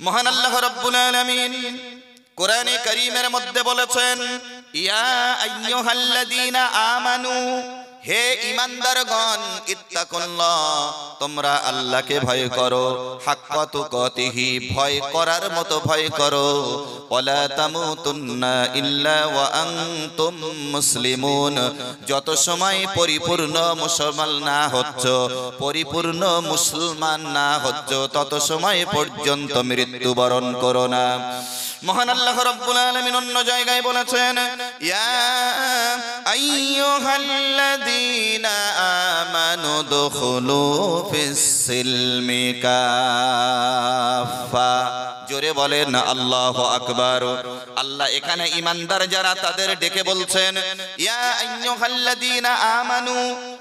মহান আল্লাহ রাব্বুল আলামিন কোরআনে কারীমের মধ্যে বলেছেন, ইয়া আইয়ুহাল্লাযীনা আমানু, হে ঈমানদারগণ, ইত্তাকুল্লাহ, তোমরা আল্লাহকে ভয় করো, হাক্কা তুকাতিহি, ভয় করার মতো ভয় করো, ওয়ালা তামুতুন্না ইল্লা ওয়া আনতুম মুসলিমুন, যত সময় পরিপূর্ণ মুসলমান না হচ্ছ, পরিপূর্ণ মুসলমান না হচ্ছ, তত সময় পর্যন্ত মৃত্যুবরণ করো না। মহান আল্লাহ রাব্বুল আলামিন অন্য জায়গায় বলেছেন, ইয়া আইয়ুহাল্লাযীনা আমানু দুখুলু ফিস-সিলমি কাফা। জোরে বলেন আল্লাহু আকবার। আল্লাহ এখানে ঈমানদার যারা তাদের ডেকে বলছেন, ইয়া আইয়ুহাল্লাযীনা আমানু,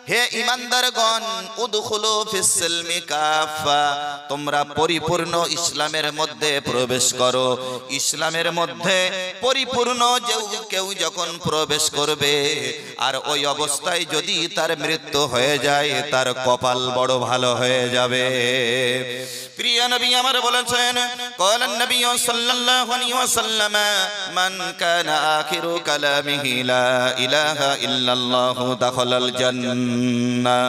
হে ঈমানদারগণ, উদখুলু ফিস-সিলমি কাফা, তোমরা পরিপূর্ণ ইসলামের মধ্যে প্রবেশ করো। ইসলামের মধ্যে পরিপূর্ণ কেউ যখন প্রবেশ করবে আর ওই অবস্থায় যদি তার মৃত্যু হয়ে যায়, তার কপাল বড় ভালো হয়ে যাবে। প্রিয় নবী আমার বলেছেন, ক্বালা নবী সাল্লাল্লাহু আলাইহি ওয়াসাল্লাম, মান কানা আখিরু কালামিহি লা ইলাহা ইল্লাল্লাহু দাখালাল জান্নাহ।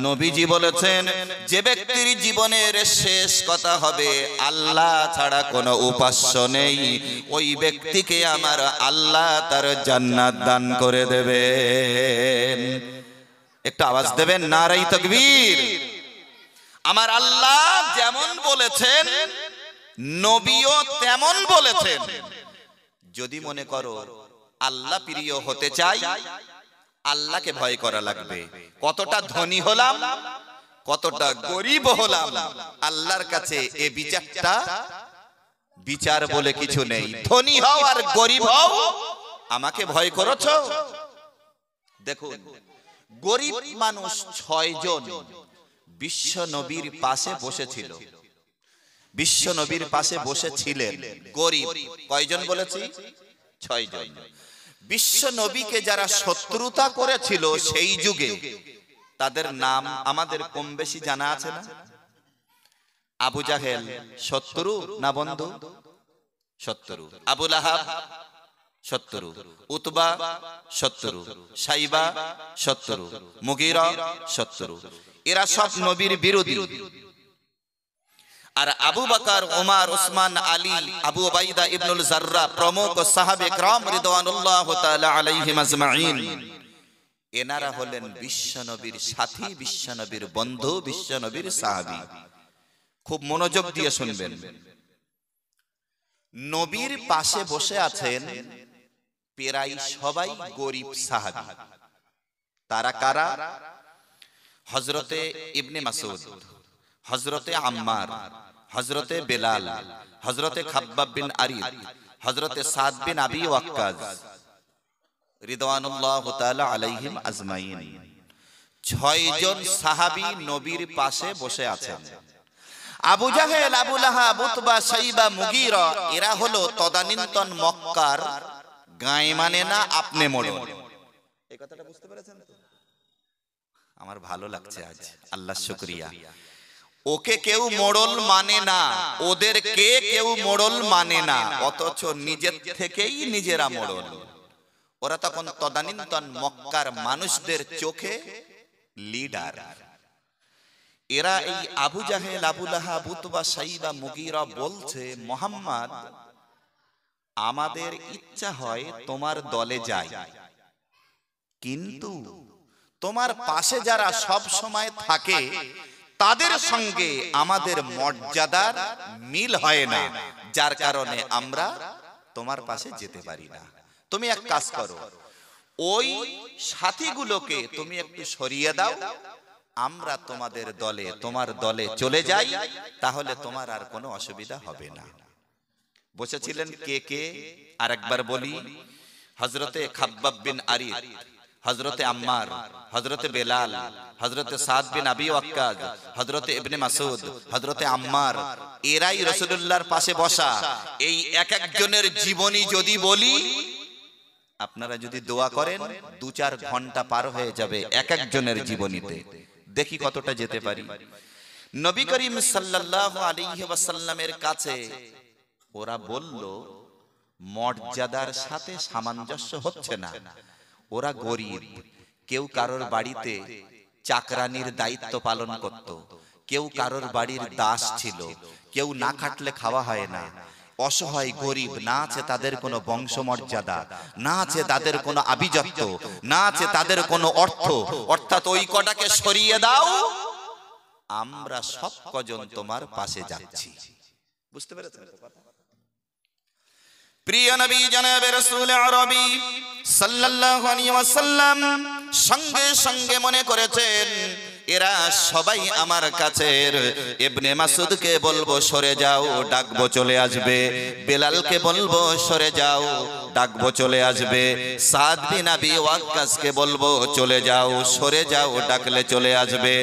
নবীজি বলেছেন, যে ব্যক্তির জীবনের শেষ কথা হবে আল্লাহ ছাড়া কোনো উপাস্য নেই, ওই ব্যক্তিকে আমার আল্লাহ তার জান্নাত দান করে দেবেন। একটু আওয়াজ দেবেন, নারায়ে তাকবীর। আমার আল্লাহ যেমন বলেছেন, নবীও তেমন বলেছেন। যদি মনে করো আল্লাহ প্রিয় হতে চাই, আল্লাহকে ভয় করা লাগবে। কতটা ধনী হলাম, কতটা গরিব হলাম, আল্লাহর কাছে এ বিচারটা বিচার বলে কিছু নেই। ধনী হও আর গরিব হও, আমাকে ভয় করেছো। দেখুন, গরিব মানুষ 6 জন বিশ্ব নবীর পাশে বসেছিল। বিশ্ব নবীর পাশে বসেছিলেন গরিব। কয়জন বলেছি? 6 জন। বিশ্ব নবীকে যারা শত্রুতা করেছিল সেই যুগে, তাদের নাম আমাদের কম বেশি জানা আছে না? আবু জাহেল শত্রু না বন্ধু? শত্রু। আবু লাহাব শত্রু, উতবা শত্রু, সাইবা শত্রু, মুগীরা শত্রু। এরা সব নবীর বিরোধী। আর আবু বকর, ওমর, ওসমান, আলী, আবু উবাইদা ইবনুল জাররাহ প্রমুখ সাহাবে کرام রিদওয়ানুল্লাহ তাআলা আলাইহিম আজমাইন, এনারা হলেন বিশ্ব নবীর সাথী, বিশ্ব নবীর বন্ধু, বিশ্ব নবীর সাহাবী। খুব মনোযোগ দিয়ে শুনবেন। নবীর পাশে বসে আছেন প্রায় সবাই গরিব সাহাবী। তারা কারা? হযরতে ইবনে মাসউদ, হযরতে আম্মার, হযরতে বেলাল, হযরতে খাব্বাব বিন আরিদ, হযরতে সাদ বিন আবি ওয়াক্কাস রিদওয়ানুল্লাহ তাআলা আলাইহিম আজমাইন। 6 জন সাহাবী নবীর পাশে বসে আছেন। আবু জাহেল, আবু লাহাব, উতবা, সাইবা, মুগীরা, এরা হলো তদানীন্তন মক্কার গায় মানে না আপনি মোড়ল। এই কথাটা বুঝতে পেরেছেন তো? আমার ভালো লাগছে আজ, আল্লাহ শুকরিয়া। ওকে কেউ মোড়ল মানে না, ওদেরকে কেউ মোড়ল মানে না, অথচ নিজের থেকেই নিজেরা মোড়ল। ওরা তখন তদানীন্তন মক্কার মানুষদের চোখে লিডার। এরা এই আবু জাহেল, আবু লাহাব, উতবা, সাইবা, মুগীরা বলছে, মুহাম্মদ, আমাদের ইচ্ছা হয় তোমার দলে যাই, কিন্তু তোমার পাশে যারা সব সময় থাকে তাদের সঙ্গে আমাদের মর্যাদার মিল হয় না, যার কারণে আমরা তোমার পাশে যেতে পারি না। তুমি এক কাজ করো, ওই সাথীগুলোকে তুমি একটু সরিয়ে দাও, আমরা তোমাদের দলে, তোমার দলে চলে যাই, তাহলে তোমার আর কোনো অসুবিধা হবে না। বসেছিলেন কে কে? আরেকবার বলি, হযরতে খাব্বাব বিন আরিদ, হযরতে আম্মার, হযরতে বেলাল, হযরতে সাদ বিন আবি ওয়াক্কাস, হযরতে ইবনে মাসউদ, হযরতে আম্মার, এরাই রাসূলুল্লাহর পাশে বসা। এই এক একজনের জীবনী যদি বলি, আপনারা যদি দোয়া করেন 2-4 ঘন্টা পার হয়ে যাবে এক একজনের জীবনীতে। দেখি কতটা যেতে পারি। নবী করিম সাল্লাল্লাহু আলাইহি ওয়াসাল্লামের কাছে ওরা বলল, মর্যাদার সাথে সামঞ্জস্য হচ্ছে না। ওরা গরিব, কেউ কারোর বাড়িতে চাকরানির দায়িত্ব পালন করত, কেউ কারোর বাড়ির দাস ছিল, কেউ না খাটলে খাওয়া হয় না, অসহায় গরিব, না আছে তাদের কোনো বংশমর্যাদা, না আছে তাদের কোনো আভিজাত্য, না আছে তাদের কোনো অর্থ, অর্থাৎ ওই কটাকে সরিয়ে দাও, আমরা সব কজন তোমার পাশে যাচ্ছি। বুঝতে পেরেছেন কথা? প্রিয় নবী জনাবে রাসূল আরবি সাল্লাল্লাহু আলাইহি ওয়াসাল্লাম সঙ্গে সঙ্গে মনে করেছেন এরা সবাই আমার কাছের। ইবনে মাসউদকে বলবো সরে যাও, ডাকবো চলে আসবে। বেলালকে বলবো সরে যাও, ডাকবো চলে আসবে। সাদ বিন আবি ওয়াক্কাসকে বলবো চলে যাও, সরে যাও, ডাকলে চলে আসবে।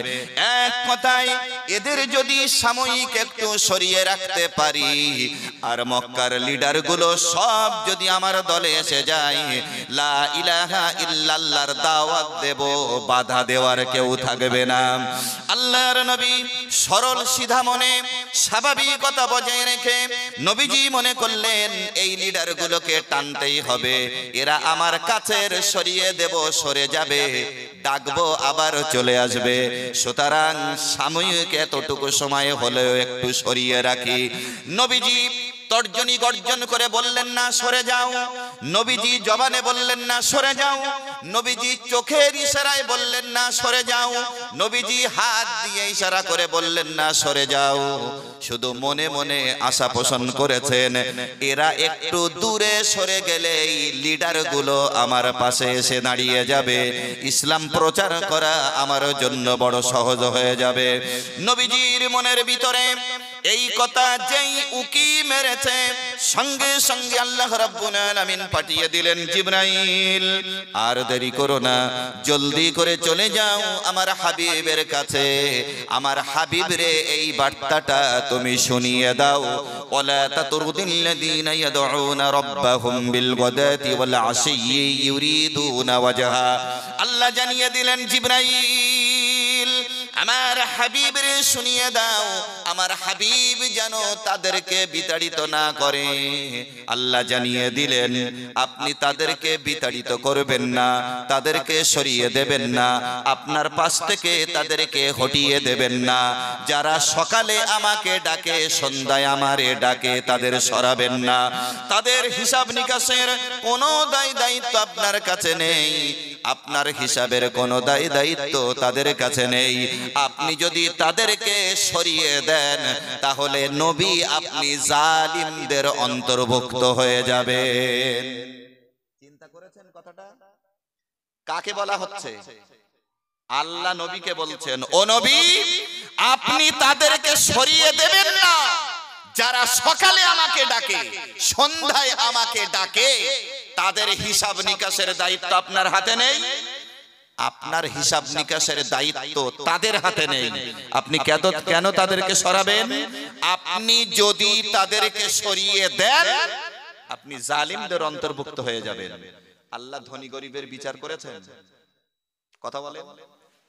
এক কথায় এদের যদি সাময়িক একটু সরিয়ে রাখতে পারি, আর মক্কার লিডার গুলো সব যদি আমার দলে এসে যায়, লা ইলাহা ইল্লাল্লাহর দাওয়াত দেব, বাধা দেওয়ার কেউ থাকবে না। আল্লাহর নবী সরল সিধা মনে স্বাভাবিকতা বজায় রেখে নবীজি মনে করলেন এই লিডার গুলোকে টানতেই হবে, এরা আমার কাছের, সরিয়ে দেব, সরে যাবে, ডাকবো আবার চলে আসবে। সুতরাং সাময়িক এতটুকু সময় হলেও একটু সরিয়ে রাখি। নবীজি তর্জনী গর্জন করে বললেন না সরে যাও, নবীজি জবানে বললেন না সরে যাও, নবীজি চোখের ইশারায় বললেন না সরে যাও, নবীজি হাত দিয়ে ইশারা করে বললেন না সরে যাও। শুধু মনে মনে আশা পোষণ করেছেন এরা একটু দূরে সরে গেলেই লিডার গুলো আমার পাশে এসে দাঁড়িয়ে যাবে, ইসলাম প্রচার করা আমার জন্য বড় সহজ হয়ে যাবে। নবীজির মনের ভিতরে এই কথা যেই উকি মেরেছে, সঙ্গে সঙ্গে আল্লাহ রাব্বুল আলামিন পাঠিয়ে দিলেন জিবরাইল, আর দেরি করো না, জলদি করে চলে যাও আমার হাবিবের কাছে, আমার হাবিব রে এই বার্তাটা তুমি শুনিয়ে দাও। ওয়ালা তাতুরদিল্লাযীনা ইয়াদউনা রাব্বাহুম বিল গাদাতি ওয়াল আশিয়্যি ইউরিদুনা ওয়াজহা। আল্লাহ জানিয়ে দিলেন জিবরাইল, আমার হাবিবরে শুনিয়ে দাও, আমার হাবিব যেন তাদেরকে বিতাড়িত না করে। আল্লাহ জানিয়ে দিলেন আপনি তাদেরকে বিতাড়িত করবেন না, তাদেরকে সরিয়ে দেবেন না, আপনার পাশ থেকে তাদেরকে হটিয়ে দেবেন না। যারা সকালে আমাকে ডাকে, সন্ধ্যায় আমারে ডাকে, তাদের সরাবেন না। তাদের হিসাব নিকাশের কোনো দায়িত্ব আপনার কাছে নেই, আপনার হিসাবের কোনো দায়িত্ব তাদের কাছে নেই। আপনি যদি তাদেরকে সরিয়ে দেন তাহলে নবী আপনি জালিমদের অন্তর্ভুক্ত হয়ে যাবেন। চিন্তা করেছেন কথাটা? কাকে বলা হচ্ছে? আল্লাহ নবীকে বলছেন, ও নবী আপনি তাদেরকে সরিয়ে দেবেন না যারা সকালে আমাকে ডাকে, সন্ধ্যায় আমাকে ডাকে, তাদের হিসাব নিকাশের দায়িত্ব আপনার হাতে নেই, আপনার হিসাব নিকাশের দায়িত্ব তাদের হাতে নেই। আপনি কেন তাদেরকে সরাবেন? আপনি যদি তাদেরকে সরিয়ে দেন আপনি জালিমদের অন্তর্ভুক্ত হয়ে যাবেন। আল্লাহ ধনী গরিবের বিচার করেছেন? কথা বলেন,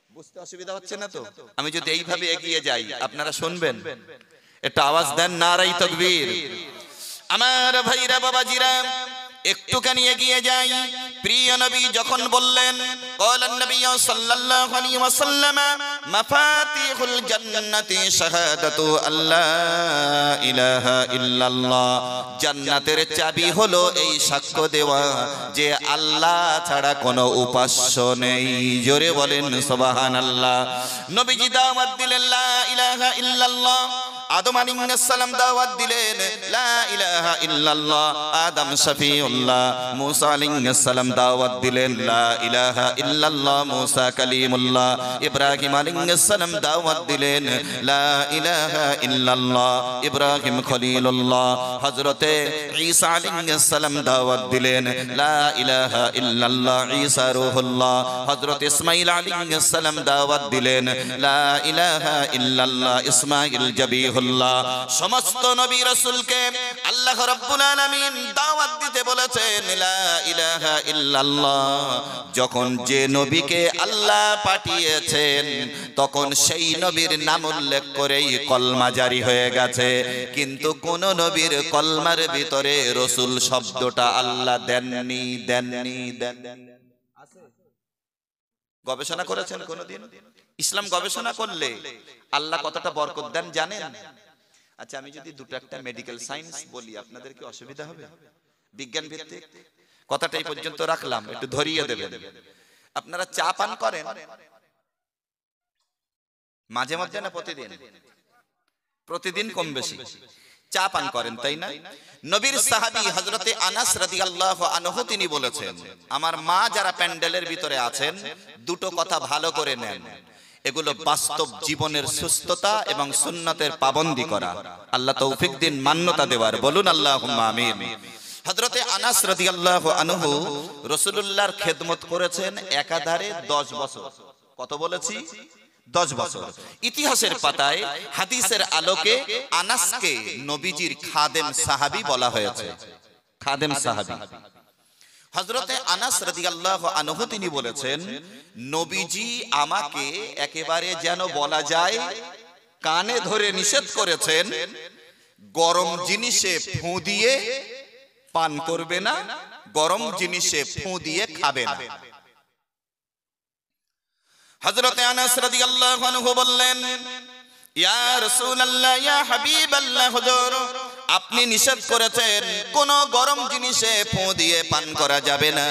বুঝতে অসুবিধা হচ্ছে না তো? আমি যদি এইভাবে এগিয়ে যাই আপনারা শুনবেন, একটা আওয়াজ দেন নারায়ে তাকবীর। আমার ভাইরা বাবাজিরা একটুখানি এগিয়ে যাই। প্রিয় নবী যখন বললেন, ক্বালান নবী সাল্লাল্লাহু আলাইহি ওয়াসাল্লাম, মাফাতিহুল জান্নাতি শাহাদাতু আল্লা ইলাহা ইল্লাল্লাহ, জান্নাতের চাবি হলো এই সাক্ষ্য দেওয়া যে আল্লাহ ছাড়া কোনো উপাস্য নেই। জোরে বলেন সুবহানাল্লাহ। নবীজি দাওয়াত দিলেন লা ইলাহা ইল্লাল্লাহ। আদম আলাইহিস সালাম দাওয়াত দিলেন লা ইলাহা ইল্লাল্লাহ। আদম শফিউল্লাহ। মুসা আলাইহিস সালাম দাওয়াত দিলেন লা ইলাহা ইল্লাল্লাহ। মুসা কালিমুল্লাহ। ইব্রাহিম আলাইহিস সালাম দাওয়াত দিলেন লা ইলাহা ইল্লাল্লাহ। ইব্রাহিম খলিলুল্লাহ। হযরতে ঈসা আলাইহিস সালাম দাওয়াত দিলেন লা ইলাহা ইল্লাল্লাহ। ঈসা রূহুল্লাহ। হযরত ইসমাঈল আলাইহিস সালাম দাওয়াত দিলেন লা ইলাহা ইল্লাল্লাহ। ইসমাঈল জবিহ সবিহুল্লাহ। সমস্ত নবী রাসূলকে আল্লাহ রাব্বুল আলামিন দাওয়াত দিতে বলেছেন লা ইলাহা ইল্লাল্লাহ। যখন যে নবীকে আল্লাহ পাঠিয়েছেন তখন সেই নবীর নাম উল্লেখ করেই কলমা জারি হয়ে গেছে, কিন্তু কোন নবীর কলমার ভিতরে রাসূল শব্দটা আল্লাহ দেননি। গবেষণা করেছেন কোনদিন? ইসলাম গবেষণা করলে আল্লাহ কতটা বরকত দেন জানেন? আচ্ছা, আমি যদি দুটো একটা মেডিকেল সায়েন্স বলি আপনাদের কি অসুবিধা হবে? বিজ্ঞান ভিত্তিক কথাটাই পর্যন্ত রাখলাম, একটু ধরিয়ে দেবেন। আপনারা চা পান করেন মাঝে মাঝে না প্রতিদিন? প্রতিদিন কম বেশি চা পান করেন, তাই না? নবীর সাহাবী হযরতে আনাস রাদিয়াল্লাহু আনহু তিনি বলেছেন, আমার মা যারা প্যান্ডেলের ভিতরে আছেন দুটো কথা ভালো করে নেন, এগুলো বাস্তব জীবনের সুস্থতা এবং সুন্নতের পাবন্দি করা। আল্লাহ তৌফিক দিন মান্যতা দেওয়ার, বলুন আল্লাহুম্মা আমিন। হযরতে আনাস রাদিয়াল্লাহু আনহু রাসূলুল্লাহর খেদমত করেছেন একাধারে 10 বছর। কত বলেছি? 10 বছর। ইতিহাসের পাতায় হাদিসের আলোকে আনাসকে নবীজির খাদেম সাহাবী বলা হয়েছে। খাদেম সাহাবী হযরতে আনাস রাদিয়াল্লাহু আনহু তিনি বলেছেন, নবীজি আমাকে একেবারে যেন বলা যায় কানে ধরে নিষেধ করেছেন, গরম জিনিসে ফু দিয়ে পান করবে না, গরম জিনিসে ফু দিয়ে খাবে না। হযরতে আনাস রাদিয়াল্লাহু আনহু বললেন, ইয়া রাসূলুল্লাহ, ইয়া হাবিবাল্লাহ, হুজুর আপনি নিষেধ করেছেন কোন গরম জিনিসে ফু দিয়ে পান করা যাবে না,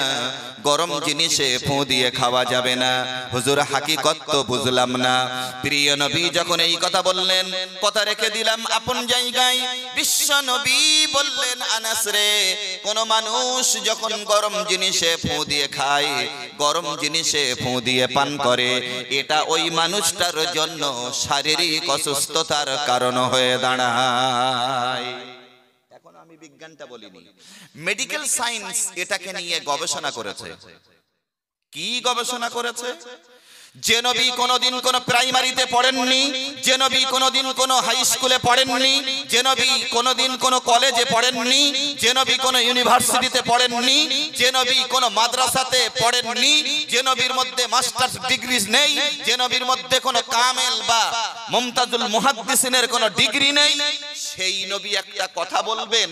গরম জিনিসে ফু দিয়ে খাওয়া যাবে না। হুজুর হাকিকত তো বুঝলাম না। প্রিয় নবী যখন এই কথা বললেন, কথা রেখে দিলাম আপন জায়গায়। বিশ্ব নবী বললেন, আনাস রে, কোন মানুষ যখন গরম জিনিসে ফু দিয়ে খায়, গরম জিনিসে ফু দিয়ে পান করে, এটা ওই মানুষটার জন্য শারীরিক অসুস্থতার কারণ হয়ে দাঁড়ায়। এখন আমি বিজ্ঞানটা বলিনি, মেডিকেল সায়েন্স এটাকে নিয়ে গবেষণা করেছে। কি গবেষণা করেছে? যে নবী কোনদিন কোন প্রাইমারিতে পড়েননি, যে নবী কোনদিন কোন হাই স্কুলে পড়েননি, যে নবী কোনদিন কোন কলেজে পড়েননি, যে নবী কোন ইউনিভার্সিটিতে পড়েননি, যে নবী কোন মাদ্রাসাতে পড়েননি, যে নবীর মধ্যে মাস্টার্স ডিগ্রি নেই, যে নবীর মধ্যে কোন কামেল বা মুমতাজুল মুহাদ্দিসিনের কোন ডিগ্রি নেই, সেই নবী একটা কথা বলবেন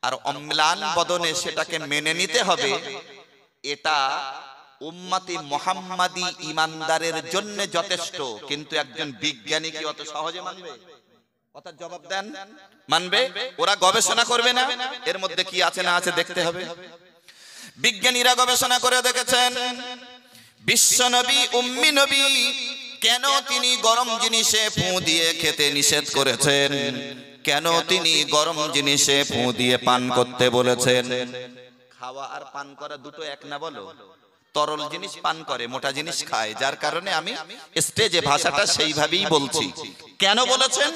আর অম্লান বদনে সেটাকে মেনে নিতে হবে, এটা উম্মতি মুহাম্মাদি ইমানদারের জন্য যথেষ্ট। কিন্তু একজন বিজ্ঞানী কি অত সহজে মানবে? কথার জবাব দেন। মানবে? ওরা গবেষণা করবে না এর মধ্যে কি আছে না আছে দেখতে হবে। বিজ্ঞানীরা গবেষণা করে দেখেছেন বিশ্ব নবী উম্মি নবী কেন তিনি গরম জিনিসে ফু দিয়ে খেতে নিষেধ করেছেন, কেন তিনি গরম জিনিসে ফু দিয়ে পান করতে বলেছেন। খাওয়া আর পান করা দুটো এক না বলো? তরল জিনিস পান করে, মোটা জিনিস খায়, যার কারণে আমি স্টেজে ভাষাটা সেইভাবেই বলছি। কেন বলেছেন?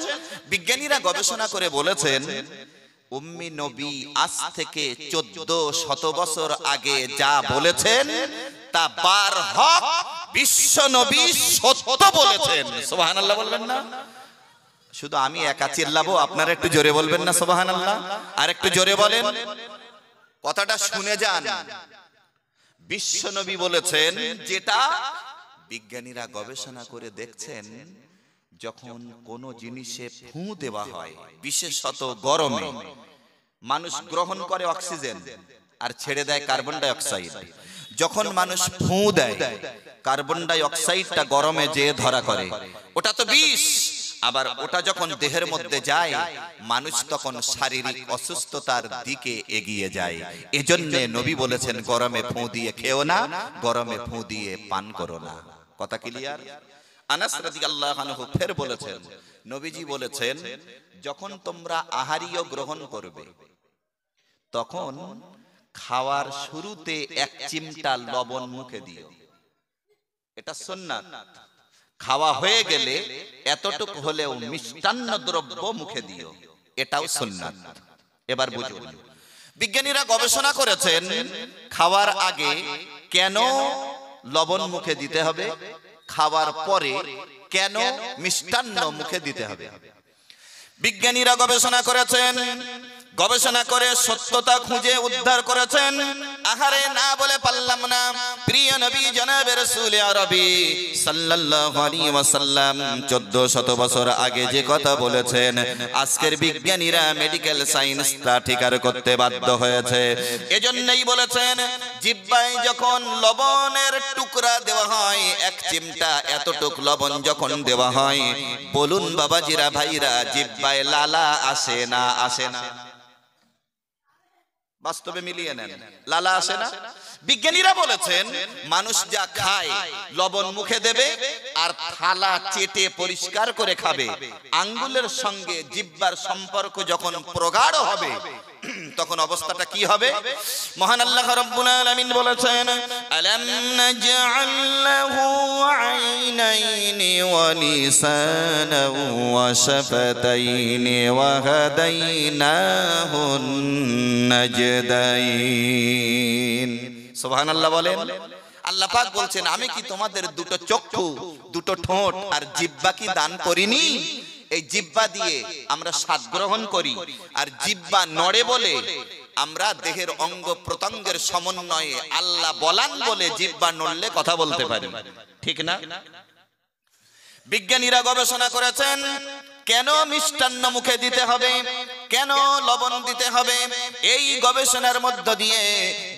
বিজ্ঞানীরা গবেষণা করে বলেছেন, উম্মি নবী আজ থেকে 1400 বছর আগে যা বলেছেন তা বার হক বিশ্ব নবী সত্য বলেছেন। সুবহানাল্লাহ বলবেন না? শুধু আমি একা চিল্লাবো, আপনারা একটু জোরে বলবেন না সুবহানাল্লাহ? আর একটু জোরে বলেন, কথাটা শুনে যান। বিশ্ব নবী বলেছেন যেটা বিজ্ঞানীরা গবেষণা করে দেখছেন, যখন কোন জিনিসে ফু দেওয়া হয়, বিশেষত গরমে, মানুষ গ্রহণ করে অক্সিজেন আর ছেড়ে দেয় কার্বন ডাই অক্সাইড। যখন মানুষ ফু দেয়, কার্বন ডাই অক্সাইডটা গরমে যে ধরা করে, ওটা তো বিষ। আবার ওটা যখন দেহের মধ্যে যায়, মানুষ তখন শারীরিক অসুস্থতার দিকে এগিয়ে যায়। এজন্য নবী বলেছেন গরমে ফু দিয়ে খেও না, গরমে ফু দিয়ে পান করো না। কথা ক্লিয়ার? আনাস রাদিয়াল্লাহু আনহু ফের বলেছেন, নবীজি বলেছেন যখন তোমরা আহারিও গ্রহণ করবে, তখন খাওয়ার শুরুতে 1 চিমটা লবণ মুখে দিও, এটা সুন্নাত। খাওয়া হয়ে গেলে এতটুকু হলেও মিষ্টান্ন দ্রব্য মুখে দিও, এটাও সুন্নাত। এবার বুঝুন, বিজ্ঞানীরা গবেষণা করেছেন খাওয়ার আগে কেন লবণ মুখে দিতে হবে, খাওয়ার পরে কেন মিষ্টান্ন মুখে দিতে হবে। বিজ্ঞানীরা গবেষণা করেছেন, গবেষণা করে সত্যতা খুঁজে উদ্ধার করেছেন। আহারে না বলে পারলাম না, প্রিয় নবী জনাবে রাসূল আরবি সাল্লাল্লাহু আলাইহি ওয়াসাল্লাম 1400 বছর আগে যে কথা বলেছেন, আজকের বিজ্ঞানীরা মেডিকেল সায়েন্স তা স্বীকার করতে বাধ্য হয়েছে। এজন্যই বলেছেন, জিহ্বায় যখন লবণের টুকরা দেওয়া হয়, এক চিমটা এতটুক লবণ যখন দেওয়া হয়, বলুন বাবাজিরা ভাইরা, জিহ্বায় লালা আসে না আসে না? বাস্তবে মিলিয়ে নেন, লালা আসে না? বিজ্ঞানীরা বলেছেন, মানুষ যা খায় লবণ মুখে দেবে আর থালা চেটে পরিষ্কার করে খাবে। আঙ্গুলের সঙ্গে জিহ্বার সম্পর্ক যখন প্রগাঢ় হবে, তখন অবস্থাটা কি হবে? মহান আল্লাহ রাব্বুল আলামিন বলেছেন, আলাম নাজআল লাহু আইনাইনি ওয়া লিসানান ওয়া শাফাতাইনি ওয়া হাদাইনাহুন নাজদাইন। সুবহানাল্লাহ বলেন। আল্লাহ পাক বলছেন, আমি কি তোমাদের দুটো চক্ষু, দুটো ঠোঁট আর জিহ্বা কি দান করিনি? এই জিহ্বা দিয়ে আমরা স্বাদ গ্রহণ করি, আর জিহ্বা নড়ে বলে আমরা দেহের অঙ্গ প্রত্যঙ্গের সমন্বয়ে আল্লাহ বলান বলে জিহ্বা নড়লে কথা বলতে পারি, ঠিক না? বিজ্ঞানীরা গবেষণা করেছেন, কেন মিষ্টান্ন মুখে দিতে হবে, কেন লবণ দিতে হবে? এই গবেষণার মধ্য দিয়ে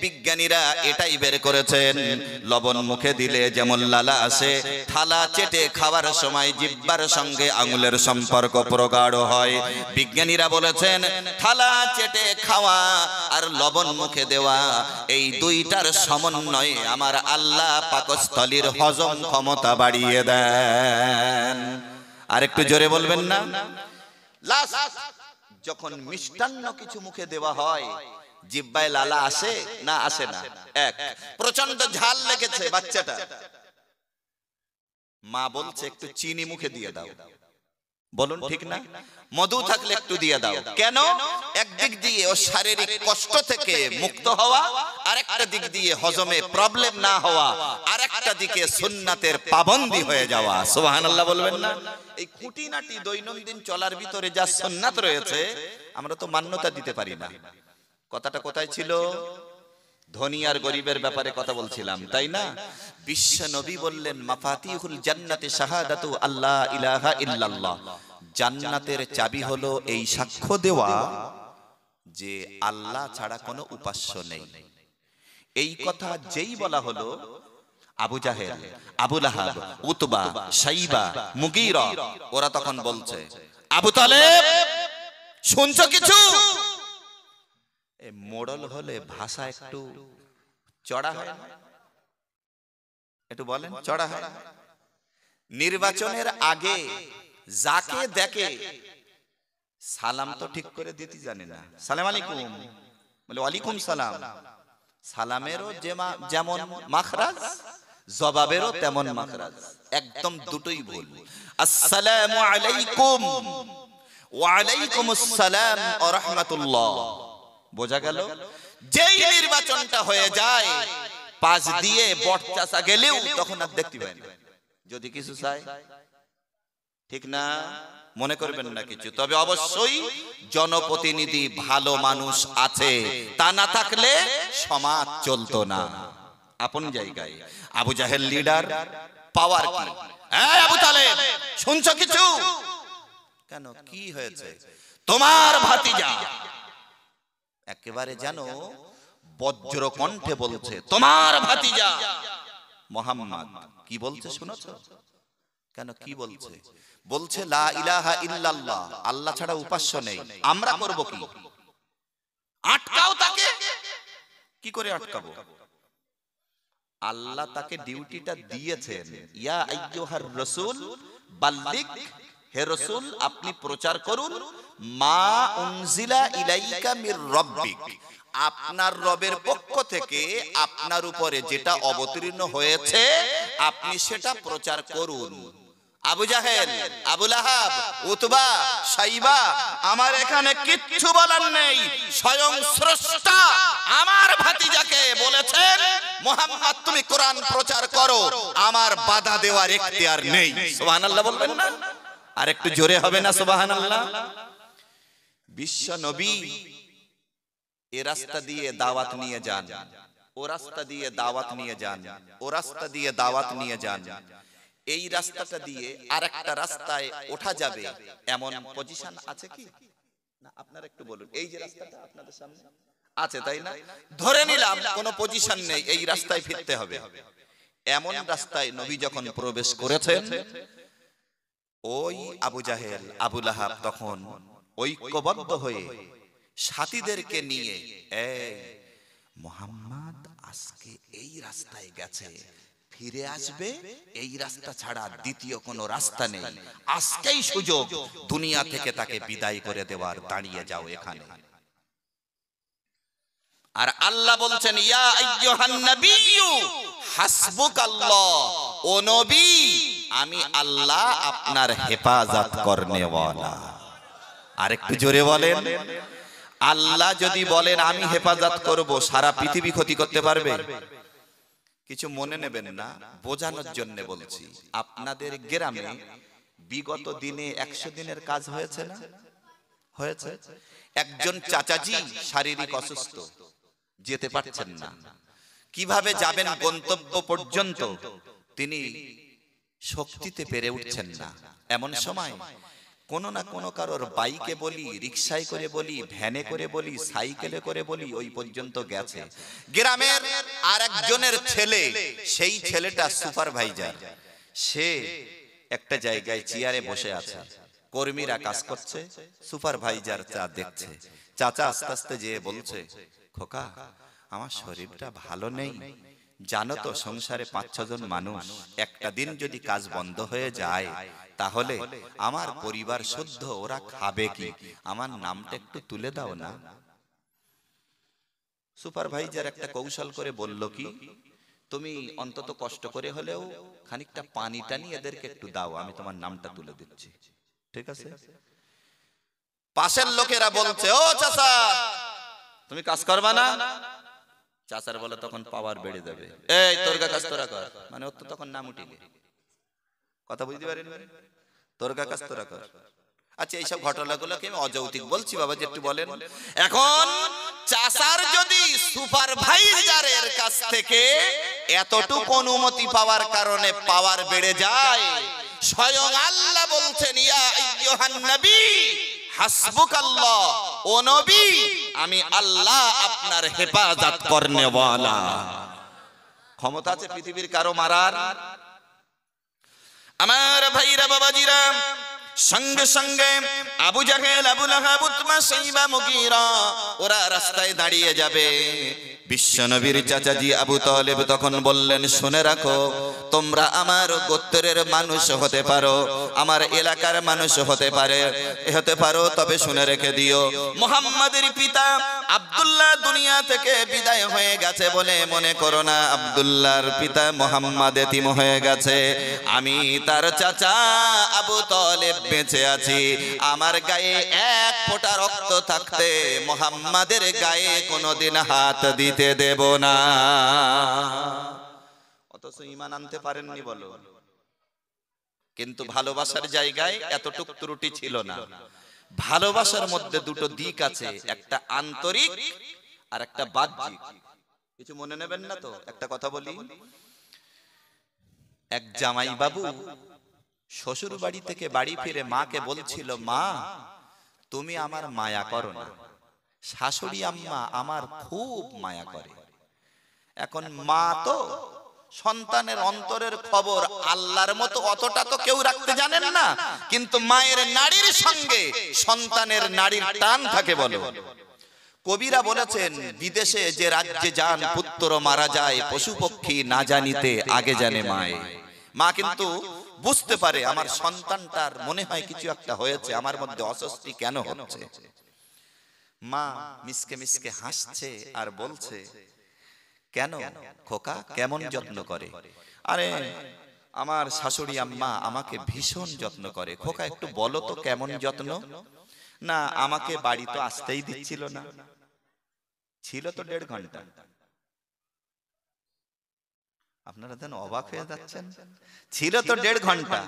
বিজ্ঞানীরা এটাই বের করেছেন, লবণ মুখে দিলে যেমন লালা আসে, থালা চেটে খাওয়ার সময় জিহ্বার সঙ্গে আঙুলের সম্পর্ক প্রগাঢ় হয়। বিজ্ঞানীরা বলেছেন, থালা চেটে খাওয়া আর লবণ মুখে দেওয়া, এই দুইটার সমন্বয়ে আমার আল্লাহ পাকস্থলীর হজম ক্ষমতা বাড়িয়ে দেন। আর একটু জোরে বলবেন না? যখন মিষ্টান্ন কিছু মুখে দেওয়া হয়, জিহ্বায় লালা আসে না আসে না? এক, প্রচন্ড ঝাল লেগেছে বাচ্চাটা, মা বলছে একটু চিনি মুখে দিয়ে দাও, বলুন ঠিক না? মধু থাকলে একটু দিয়ে দাও। কেন? একদিক দিয়ে ও শারীরিক কষ্ট থেকে মুক্ত হওয়া, আরেকটা দিক দিয়ে হজমে প্রবলেম না হওয়া, আরেকটা দিকে সুন্নাতের পাবন্দি হয়ে যাওয়া। সুবহানাল্লাহ বলবেন না? এই খুঁটিনাটি দৈনন্দিন চলার ভিতরে যা সুন্নাত রয়েছে, আমরা তো মান্যতা দিতে পারি না। কথাটা কোথায় ছিল? ধনী আর গরিবের ব্যাপারে কথা বলছিলাম, তাই না? বিশ্ব নবী বললেন, মাফাতিহুল জান্নাতি শাহাদাতু আল্লা ইলাহা ইল্লাল্লাহ। জান্নাতের চাবি হলো এই সাক্ষ্য দেওয়া যে আল্লাহ ছাড়া কোনো উপাস্য নেই। এই কথা যেই বলা হলো, আবু জাহেল, আবু লাহাব, উতবা, শাইবা, মুগীরা, ওরা তখন বলছে, আবু তালেব শুনছো কিছু? মোড়ল হলে ভাষা একটু চড়া হয়, একটু বলেন চড়া হয়। নির্বাচনের আগে যাকে দেখে সালাম তো ঠিক করে দিতে জানে না। সালাম আলাইকুম বলে ওয়ালাইকুম সালাম। সালামেরও যেমন মাখরাজ, জবাবেরও তেমন মাখরাজ, একদম দুটোই ভুল। আসসালামু আলাইকুম, ওয়া আলাইকুমুস সালাম ওয়া রাহমাতুল্লাহ। বোঝা গেল? যেই নির্বাচনটা হয়ে যায়, পাশ দিয়ে বটচাষা গেলেও তখন আর দেখতে পায় না যদি কিছু চায়, ঠিক না? মনে করবেন না কিছু। তবে অবশ্যই জনপ্রতিনিধি ভালো মানুষ আছে, তা না থাকলে সমাজ চলতো না। আপন জায়গায় আবু জাহেল লিডার, পাওয়ার কি? এই আবু তালেব শুনছো কিছু? কেন, কি হয়েছে? তোমার ভাতিজা একেবারে জানো বজ্র কণ্ঠে বলছে, তোমার ভাতিজা মুহাম্মদ কি বলছে শুনেছো? কেন, কি বলছে? বলছে লা ইলাহা ইল্লাল্লাহ, আল্লাহ ছাড়া উপাস্য নেই। আমরা করব কি? আটকাও তাকে। কি করে আটকাবো? আল্লাহ তাকে ডিউটিটা দিয়েছেন, ইয়া আইয়ুহার রাসূল বাল্লিগ, হে রাসূল আপনি প্রচার করুন, মা উনজিলা ইলাইকা মির রাব্বিক, আপনার রবের পক্ষ থেকে আপনার উপরে যেটা অবতীর্ণ হয়েছে আপনি সেটা প্রচার করুন। আবু জাহেল, আবু লাহাব, উতবা, শাইবা, আমার এখানে কিচ্ছু বলার নেই। স্বয়ং স্রষ্টা আমার ভাতিজাকে বলেছেন, মুহাম্মদ তুমি কোরআন প্রচার করো, আমার বাধা দেওয়ার এখতিয়ার নেই। সুবহানাল্লাহ বলবেন না? আর একটু জোরে হবে না সুবহানাল্লাহ? বিশ্ব নবী এ রাস্তা দিয়ে দাওয়াত নিয়ে যান, ও রাস্তা দিয়ে দাওয়াত নিয়ে যান, ও রাস্তা দিয়ে দাওয়াত নিয়ে যান। এই রাস্তাটা দিয়ে আরেকটা রাস্তায় ওঠা যাবে এমন পজিশন আছে কি না? আপনারা একটু বলুন। এই যে রাস্তাটা আপনাদের সামনে আছে, তাই না? ধরে নিলাম কোনো পজিশন নেই, এই রাস্তায় ফিরতে হবে। এমন রাস্তায় নবী যখন প্রবেশ করেছেন, ওই আবু জাহেল, আবু লাহাব তখন ঐক্যবদ্ধ হয়ে সাথীদেরকে নিয়ে, এই মুহাম্মদ আজকে এই রাস্তায় গেছে, ফিরে আসবে, এই রাস্তা ছাড়া দ্বিতীয় কোনো রাস্তা নেই, আজকেই সুযোগ, দুনিয়া থেকে তাকে বিদায় করে দেওয়ার, দাঁড়িয়ে যাও এখানে। আর আল্লাহ বলছেন, ইয়া আইয়ুহান নাবিয়্যু হাসবুকাল্লাহ, ও নবী আমি আল্লাহ আপনার হেফাজত করনে ওয়ালা। আর একটু জোরে বলেন, আল্লাহ যদি বলেন আমি হেফাজত করব, সারা পৃথিবী ক্ষতি করতে পারবে? কিছু মনে নেবেন না, বোঝানোর জন্য বলছি। আপনাদের গ্রামে বিগত দিনে 100 দিনের কাজ হয়েছে না? হয়েছে। একজন চাচাজি শারীরিক অসুস্থ, যেতে পারছেন না। কিভাবে যাবেন গন্তব্য পর্যন্ত তিনি শক্তিতে পেরে উঠছেন না। এমন সময় কোনো না কোনো কারোর বাইকে বলি, রিকশায় করে বলি, ভ্যানে করে বলি, সাইকেলে করে বলি, ওই পর্যন্ত গেছে। গ্রামের আর একজনের ছেলে, সেই ছেলেটা সুপারভাইজার, সে একটা জায়গায় চেয়ারে বসে আছে, কর্মীরা কাজ করছে, সুপারভাইজার চা দেখছে। চাচা আস্তে আস্তে যেয়ে বলছে, খোকা আমার শরীরটা ভালো নেই, জানো তো সংসারে 5-6 জন মানুষ, একটা দিন যদি কাজ বন্ধ হয়ে যায় তাহলে আমার পরিবার শুদ্ধ, ওরা খাবে কি? আমার নামটা একটু তুলে দাও না। সুপারভাইজার একটা কৌশল করে বলল কি, তুমি অন্তত কষ্ট করে হলেও খানিকটা পানি টানি এদেরকে একটু দাও, আমি তোমার নামটা তুলে দিচ্ছি, ঠিক আছে? পাশের লোকেরা বলছে, ও চাচা তুমি কাজ করবা না? চাচার বলে তখন পাওয়ার বেড়ে যাবে, এই তোর কাজ তোরা কর, মানে ওর তো তখন নাম উঠিলে। কথা বুঝতে পারেন? তোর কাজ তোরা কর। আচ্ছা, এইসব ঘটনাগুলোকে আমি অযৌক্তিক বলছি বাবা, যে একটু বলেন। এখন চাচার যদি সুপারভাইজারের কাছ থেকে এতটুকু অনুমতি পাওয়ার কারণে পাওয়ার বেড়ে যায়, স্বয়ং আল্লাহ বলছেন, ইয়া আইয়ুহান নবী হাসবুকাল্লাহ, ও নবী আমি আল্লাহ আপনার হেফাজত করনে ওয়ালা। ক্ষমতা আছে পৃথিবীর কারো মারার? আমার ভাইরা বাবাজিরা, সঙ্গে সঙ্গে আবু জাহেল, আবু লাহাব, উতবা, শাইবা, মুগীরা ওরা রাস্তায় দাঁড়িয়ে যাবে। বিশ্বনবীর চাচাজি আবু তালেব তখন বললেন, শুনে রাখো, তোমরা আমার গোত্রের মানুষ হতে পারো, আমার এলাকার মানুষ হতে পারো, তবে শুনে রেখে দিও, মুহাম্মাদের পিতা আব্দুল্লাহ দুনিয়া থেকে বিদায় হয়ে গেছে বলে মনে করো না। আব্দুল্লাহর পিতা মুহাম্মদ এতিম হয়ে গেছে, আমি তার চাচা আবু তালেব বেঁচে আছি। আমার গায়ে এক ফোঁটা রক্ত থাকতে মুহাম্মাদের গায়ে কোনোদিন হাত দিতে দেব না। অথচ ঈমান আনতে পারেননি বলো। কিন্তু ভালোবাসার জায়গায় এতটুক ত্রুটি ছিল না। ভালোবাসার মধ্যে দুটো দিক আছে, একটা আন্তরিক আর একটা বাহ্যিক। কিছু মনে নেবেন না তো, একটা কথা বলি। এক জামাই বাবু শ্বশুর বাড়ি থেকে বাড়ি ফিরে মাকে বলছিল, মা তুমি আমার মায়া করো না, শাশুড়ি আম্মা আমার খুব মায়া করে। এখন মা তো সন্তানের অন্তরের খবর আল্লাহর মতো অতটা তো কেউ রাখতে জানেন না, কিন্তু মায়ের নাড়ির সঙ্গে সন্তানের নাড়ির টান থাকে বলো। কবিরা বলেছেন, বিদেশে যে রাজ্যে যান পুত্র মারা যায়, পশু পক্ষী না জানিতে আগে জানে মায়ে। মা কিন্তু বুঝতে পারে আমার সন্তানটার মনে হয় কিছু একটা হয়েছে, আমার মধ্যে অস্বস্তি কেন হচ্ছে। মা মিসকে মিসকে হাসছে আর বলছে, কেন খোকা, কেমন যত্ন করে? আরে আমার শাশুড়ি আম্মা আমাকে ভীষণ যত্ন করে। খোকা একটু বলো তো কেমন যত্ন? না আমাকে বাড়ি তো আসতেই দিচ্ছিল না। ছিল তো 1.5 ঘন্টা। আপনারা যেন অবাক হয়ে যাচ্ছেন। ছিল তো 1.5 ঘন্টা।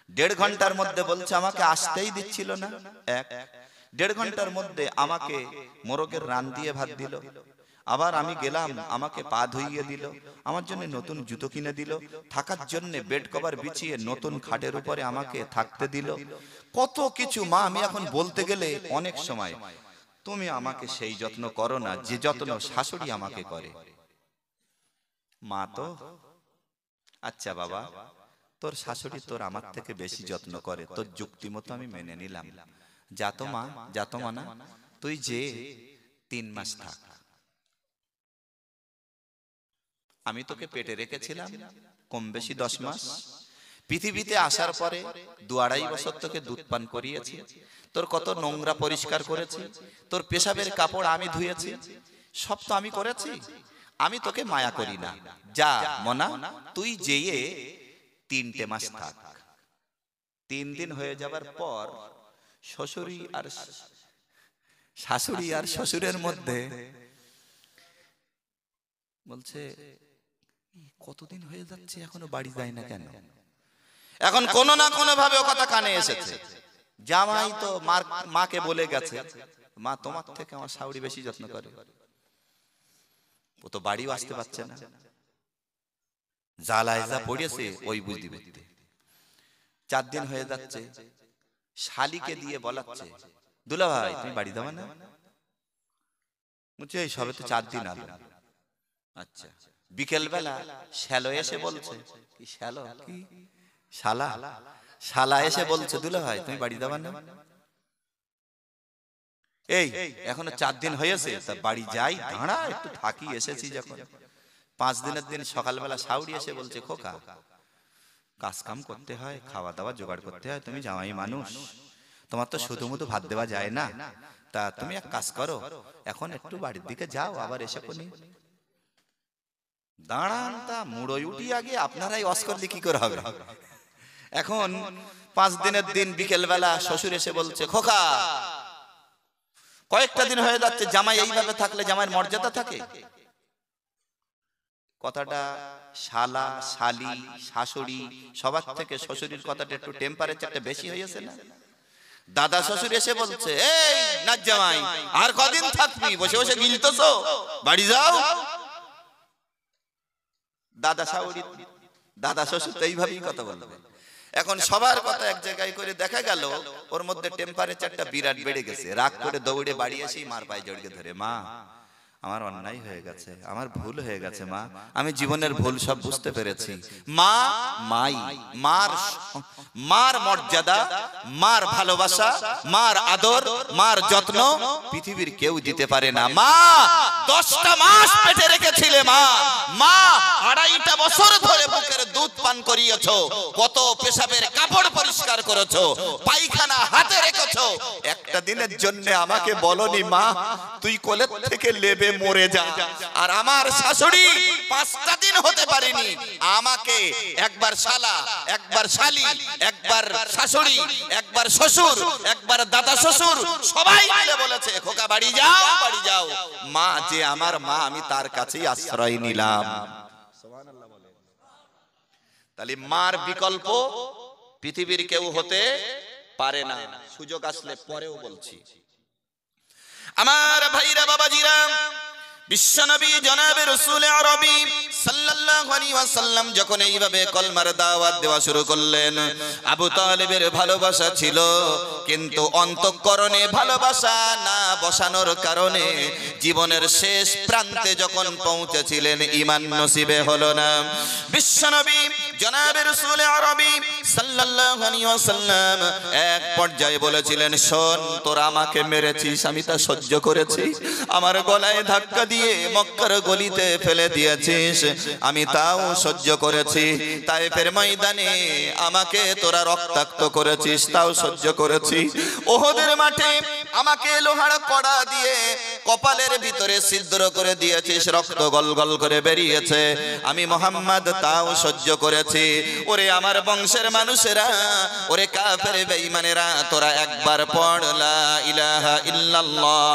1.5 ঘন্টার মধ্যে বলছে আমাকে আসতেই দিচ্ছিল না। এক 1.5 ঘন্টার মধ্যে আমাকে মোরগের রান দিয়ে ভাত দিল, আবার আমি গেলাম আমাকে পা ধুইয়ে দিল, আমার জন্য নতুন জুতো কিনে দিল, থাকার জন্য বেড কভার বিছিয়ে নতুন খাটের উপরে আমাকে থাকতে দিল, কত কিছু। মা আমি এখন বলতে গেলে অনেক সময়, তুমি আমাকে সেই যত্ন করো না যে যত্ন শাশুড়ি আমাকে করে। মা তো আচ্ছা বাবা, তোর শাশুড়ি তোর আমার থেকে বেশি যত্ন করে, তোর যুক্তি মতো আমি মেনে নিলাম, যা তো মা, যা তো মানা, তুই যে 3 মাস থাক, আমি তোকে পেটে রেখেছিলাম কম বেশি 10 মাস, পৃথিবীতে আসার পরে 2-2.5 বছর তোকে দুধ পান করিয়েছি, তোর কত নোংরা পরিষ্কার করেছি, তোর পেশাবের কাপড় আমি ধুয়েছি, সব তো আমি করেছি, আমি তোকে মায়া করি না, যা মনা তুই যেয়ে 3টে মাস থাক। 3 দিন হয়ে যাবার পর শাশুড়ি আর শ্বশুরের মধ্যে বলছে, কতদিন হয়ে যাচ্ছে এখনো বাড়ি যায় না কেন? এখন কোনো না কোনো ভাবে ও কথা কানে এসেছে, জামাই তো মাকে বলে গেছে, মা তোমার থেকে আমার শাশুড়ি বেশি যত্ন করে, ও তো বাড়িও আসতে পারছে না, জ্বালায় যা পড়েছে ওই বুঝতে বুঝতে 4 দিন হয়ে যাচ্ছে, শালিকে দিয়ে বলাচ্ছে, দুলা ভাই তুমি বাড়ি যাবে না? বলছে এই সবে তো 4 দিন আলো। আচ্ছা, বিকেল বেলা শ্যালো এসে বলছে, কি শ্যালো কি শালা এসে বলছে, দুলা ভাই তুমি বাড়ি যাবে না? এই এখনো 4 দিন হয়েছে, তা বাড়ি যাই, দাঁড়া একটু থাকি, এসেছি যখন। 5 দিনের দিন সকালবেলা শাশুড়ি এসে বলছে, খোকা কাজ কাম করতে হয়, খাওয়া দাওয়া জোগাড় করতে হয়, তুমি জামাই মানুষ, তোমার তো শুধু মুধু ভাত দেওয়া যায় না, তা তুমি এক কাজ করো, এখন একটু বাড়ির দিকে যাও, আবার এসে কোনি। দাঁড়ান, তা মুড়োই উঠি আগে, আপনারাই ওয়াজ করলে কি করে হবে? এখন 5 দিনের দিন বিকেল বেলা শ্বশুর এসে বলছে, খোকা কয়েকটা দিন হয়ে যাচ্ছে, জামাই এইভাবে থাকলে জামাইয়ের মর্যাদা থাকে? কথাটা শালা শালি শাশুড়ি সবার থেকে শ্বশুরের কথাটা একটু টেম্পারেচারটা বেশি হয়েছে না? দাদা শ্বশুর এসে বলছে, এই নাচ জামাই আর কদিন থাকবি, বসে বসে গিলতেছো, বাড়ি যাও। দাদা শ্বশুর তো এইভাবেই কথা বলবে। এখন সবার কথা এক জায়গায় করে দেখা গেল ওর মধ্যে টেম্পারেচারটা বিরাট বেড়ে গেছে, রাগ করে দৌড়ে বাড়ি এসেই মার পায়ে জড়িয়ে ধরে, মা আমার অন্যায় হয়ে গেছে, আমার ভুল হয়ে গেছে, মা আমি জীবনের ভুল সব বুঝতে পেরেছি। মা মাই, মার মর্যাদা, মার ভালোবাসা, মার আদর, মার যত্ন পৃথিবীর কেউ দিতে পারে না। মা 10টা মাস পেটে রেখেছিলে, মা 2.5 বছর ধরে বুকের দুধ পান করিয়েছো, কত পেশাবের কাপড় পরিষ্কার করেছো, পায়খানা হাতে রেখেছো, একটা দিনের জন্য আমাকে বলনি মা তুই কোলের থেকে লেবে মরে যা। আর আমার শাশুড়ি 5টা দিন হতে পারেনি, আমাকে একবার শালা, একবার শালি, একবার শাশুড়ি, একবার শ্বশুর, একবার দাদা শ্বশুর সবাই মিলে বলেছে, খোকা বাড়ি যাও, বাড়ি যাও। মা যে আমার মা, আমি তার কাছেই আশ্রয় নিলাম। সুবহানাল্লাহ বলে। তাহলে মার বিকল্প পৃথিবীর কেউ হতে পারে না। সুযোগ আসলে পরেও বলছি। আমার ভাইরা বাবাজিরা, বিশ্বনবী জনাবে রাসূল আরবি সাল্লাল্লাহু আলাইহি ওয়াসাল্লাম যখন এইভাবে কলমার দাওয়াত দেওয়া শুরু করলেন, আবু তালেবের ভালোবাসা ছিল, কিন্তু অন্তঃকরণে ভালোবাসা না বসানোর কারণে জীবনের শেষ প্রান্তে যখন পৌঁছেছিলেন ঈমান নসিবে হলো না। বিশ্বনবী জনাবে রাসূল আরবি সাল্লাল্লাহু আলাইহি ওয়াসাল্লাম এক পর্যায়ে বলেছিলেন, শোন তোরা আমাকে মেরেছিস, আমি তা সহ্য করেছি, আমার গলায় ধাক্কা দিয়ে মক্কার গলিতে ফেলে দিয়েছিস, আমি তাও সহ্য করেছি, তায়েফের ময়দানে আমাকে তোরা রক্তাক্ত করেছিস, তাও সহ্য করেছি, ওহদের মাঠে আমাকে লোহার কড়া দিয়ে কপালের ভিতরে ছিদ্র করে দিয়েছিস, রক্ত গলগল করে বেরিয়েছে, আমি মুহাম্মদ তাও সহ্য করেছি। ওরে আমার বংশের মানুষেরা, ওরে কাফের বেঈমানেরা, তোরা একবার পড় লা ইলাহা ইল্লাল্লাহ।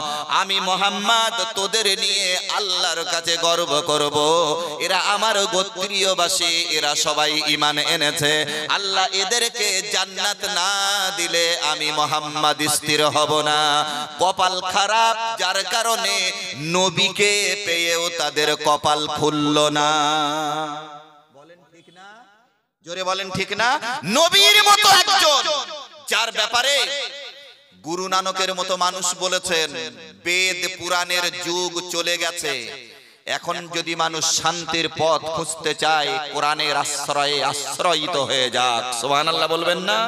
আমি মুহাম্মদ তোদের নিয়ে আল্লাহর কাছে গর্ব করব। এরা আমার গোত্রীয়বাসী, এরা সবাই ঈমান এনেছে। আল্লাহ এদেরকে জান্নাত না দিলে আমি মুহাম্মদ স্থির হব না। কপাল খারাপ, যার কারণে নবীকে পেয়েও তাদের কপাল খুলল না। বলেন ঠিক না? জোরে বলেন ঠিক না? নবীর মতো একজন, যার ব্যাপারে গুরু নানকের মতো মানুষ বলেছেন বেদ পুরাণের যুগ চলে গেছে, এখন যদি মানুষ শান্তির পথ খুঁজতে চায় কোরআনের আশ্রয়ে আশ্রয়িত হয়ে যাক। সুবহানাল্লাহ বলবেন না?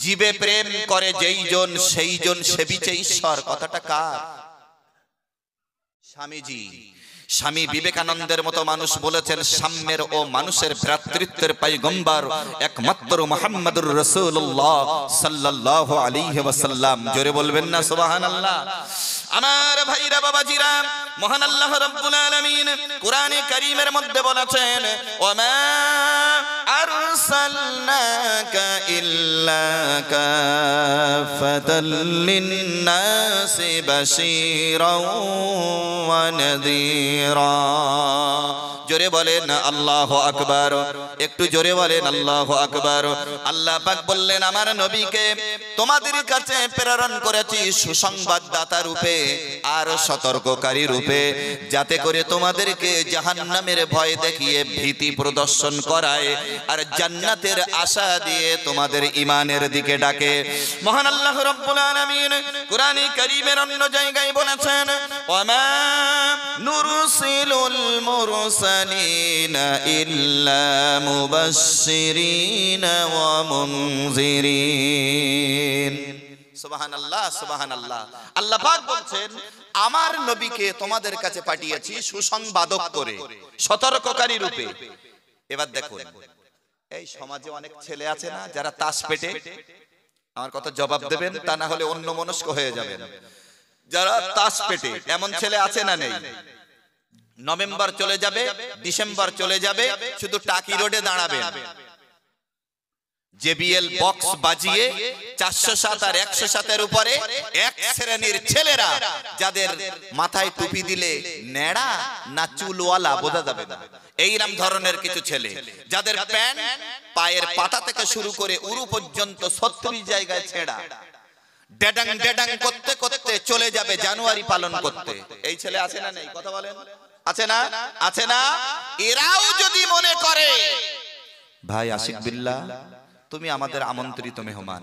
জীবে প্রেম করে যেইজন সেইজন সেবিছে ঈশ্বর। কথাটা কার? স্বামীজি, স্বামী বিবেকানন্দের মতো মানুষ বলেছেন সাম্যের ও মানুষের ভ্রাতৃত্বের পয়গম্বর একমাত্র মুহাম্মদুর রাসূলুল্লাহ সাল্লাল্লাহু আলাইহি ওয়াসাল্লাম। জোরে বলবেন না সুবহানাল্লাহ? আমার ভাইরা বাবাজিরা, মহান আল্লাহ রাব্বুল আলামিন কোরআনে কারীমের মধ্যে বলেছেন ওমা আরসালনাকা ইল্লা কাফাতাল লিন্নাসি বাশীরাও ওয়া নাযীরা। জোরে বলেন আল্লাহু আকবার, একটু জোরে বলেন আল্লাহু আকবার। আল্লাহ পাক বললেন আমার নবীকে তোমাদের কাছে প্রেরণ করেছি সুসংবাদদাতা রূপে আর সতর্ককারী রূপে, যাতে করে তোমাদেরকে জাহান্নামের ভয় দেখিয়ে ভীতি প্রদর্শন করায় আর জান্নাতের আশা দিয়ে তোমাদের ঈমানের দিকে ডাকে। মহান আল্লাহ রাব্বুল আলামিন কোরআনে কারীমের অন্য জায়গায় বলেছেন ওয়ামা নুরসিলুল মুরসালিনা ইল্লা মুবাশশিরিনা ওয়া মুনজিরিন। সুবহানাল্লাহ, সুবহানাল্লাহ। আল্লাহ পাক বলছেন আমার নবীকে তোমাদের কাছে পাঠিয়েছি সুসংবাদক করে, সতর্ককারী রূপে। এবার দেখুন, এই সমাজে অনেক ছেলে আছে না যারা তাস পেটে, আমার কথা জবাব দেবেন, তা না হলে অন্যমনস্ক হয়ে যাবেন। যারা তাস পেটে, এমন ছেলে আছে না নেই? নভেম্বর চলে যাবে, ডিসেম্বর চলে যাবে, শুধু টাকি রোডে দাঁড়াবেন, জেবিএল বক্স বাজিয়ে 407 আর 107 উপরে এক শ্রেণীর ছেলেরা, যাদের মাথায় টুপি দিলে নেড়া না চুলওয়ালা বোঝা যাবে না, এইরকম ধরনের কিছু ছেলে, যাদের প্যান্ট পায়ের পাতা থেকে শুরু করে উরু পর্যন্ত 36 জায়গায় ছেঁড়া, ডেডাং ডেডাং করতে করতে চলে যাবে জানুয়ারি পালন করতে। এই ছেলে আছে না নেই? কথা বলেন, আছে না? আছে না? এরাও যদি মনে করে ভাই আশিক বিল্লাহ তুমি আমাদের আমন্ত্রিত মেহমান,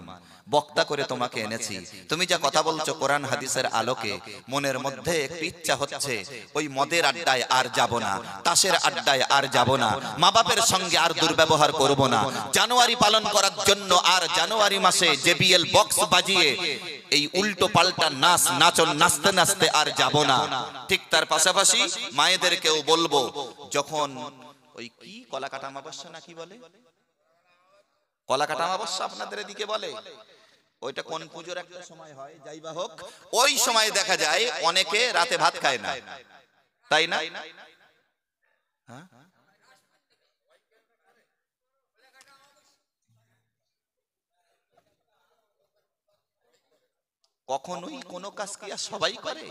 বক্তা করে তোমাকে এনেছি, তুমি যা কথা বলছো কোরআন হাদিসের আলোকে, মনের মধ্যে একটু ইচ্ছা হচ্ছে ওই মদের আড্ডায় আর যাব না, তাসের আড্ডায় আর যাব না, মা বাপের সঙ্গে আর দুর্ব্যবহার করব না, জানুয়ারি পালন করার জন্য আর জানুয়ারি মাসে জেবিএল বক্স বাজিয়ে এই উল্টো পাল্টা নাচ নাচন নাচতে নাচতে আর যাব না। ঠিক তার পাশাপাশি মায়েদেরকেও বলবো, যখন ওই কি কলাকাটা অমাবস্যা না কি বলে, কলাকাটা অমাবস্যা আপনাদের এদিকে বলে, ওইটা কোন পুজোর একটা সময় হয়, যাই বা হোক, ওই সময় দেখা যায় অনেকে রাতে ভাত খায় না, তাই না? হ্যাঁ, কখনোই কোনো কাজ কি আর সবাই করে?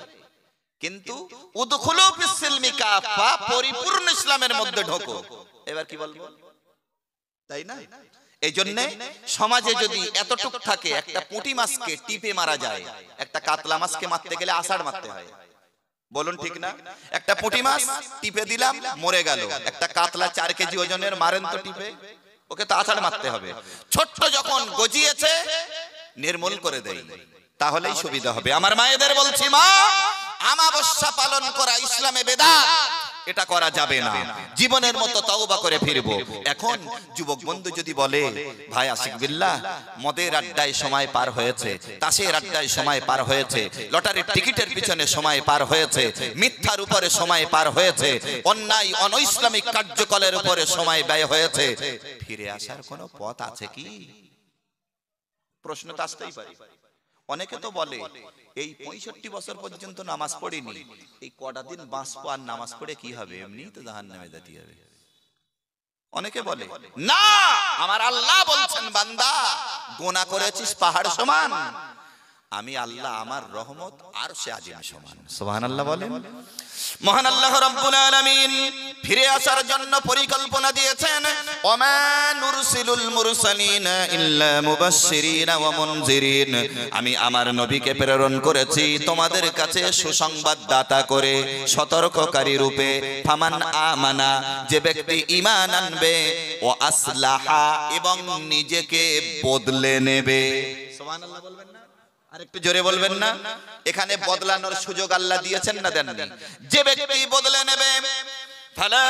কিন্তু উদখুলু ফিস-সিলমি কাফা, পরিপূর্ণ ইসলামের মধ্যে ঢোকো। এবার কি বলবো, তাই না? এই জন্য সমাজে যদি এতটুক থাকে, একটা পুঁটি মাছকে টিপে মারা যায়, একটা কাতলা মাছকে মারতে গেলে আষাঢ় মারতে হয়। বলুন ঠিক না? একটা পুঁটি মাছ টিপে দিলাম, মরে গেল। একটা কাতলা 4 কেজি ওজনের মারেন তো টিপে, ওকে তো আষাঢ় মারতে হবে। ছোট্ট যখন গজিয়েছে নির্মূল করে দেই, তাহলেই সুবিধা হবে। আমার মায়েদের বলছি, মা আমাবস্যা পালন করা ইসলামে বেদাত, এটা করা যাবে না। জীবনের মতো তওবা করে ফিরবো। এখন যুবক বন্ধু যদি বলে ভাই আশিক বিল্লাহ মদের আড্ডায় সময় পার হয়েছে, তাসের আড্ডায় সময় পার হয়েছে, লটারির টিকিটের পিছনে সময় পার হয়েছে, মিথ্যার উপরে সময় পার হয়েছে, অন্যায় অনৈসলামিক কার্যকলাপের উপরে সময় ব্যয় হয়েছে, ফিরে আসার কোনো পথ আছে কি? প্রশ্ন তো আসতেই পারে। অনেকে তো বলে এই 65 বছর পর্যন্ত নামাজ পড়িনি, এই কটা দিন বাঁচবো আর নামাজ পড়ে কি হবে, এমনি তো জাহান্নামে যেতে হবে। অনেকে বলে না, আমার আল্লাহ বলছেন বান্দা গুনাহ করেছিস পাহাড় সমান, আমি আল্লাহ আমার রহমত আরশে আজিম সমান। সুবহানাল্লাহ বলেন। মহান আল্লাহ রাব্বুল আলামিন ফিরে আসার জন্য পরিকল্পনা দিয়েছেন, ওমা নুরসিলুল মুরসালিনা ইল্লা মুবাশশিরিনা ওয়া মুনজিরিন, আমি আমার নবীকে প্রেরণ করেছি তোমাদের কাছে সুসংবাদদাতা করে, সতর্ককারী রূপে। ফামান আমানা, যে ব্যক্তি ঈমান আনবে, ও আসলাহা, এবং নিজেকে বদলে নেবে। সুবহানাল্লাহ বলবেন না? আরেকটু জোরে বলবেন না? এখানে বদলানোর সুযোগ আল্লাহ দিয়েছেন না দেননি? যে ব্যক্তি বদলে নেবে, ফালা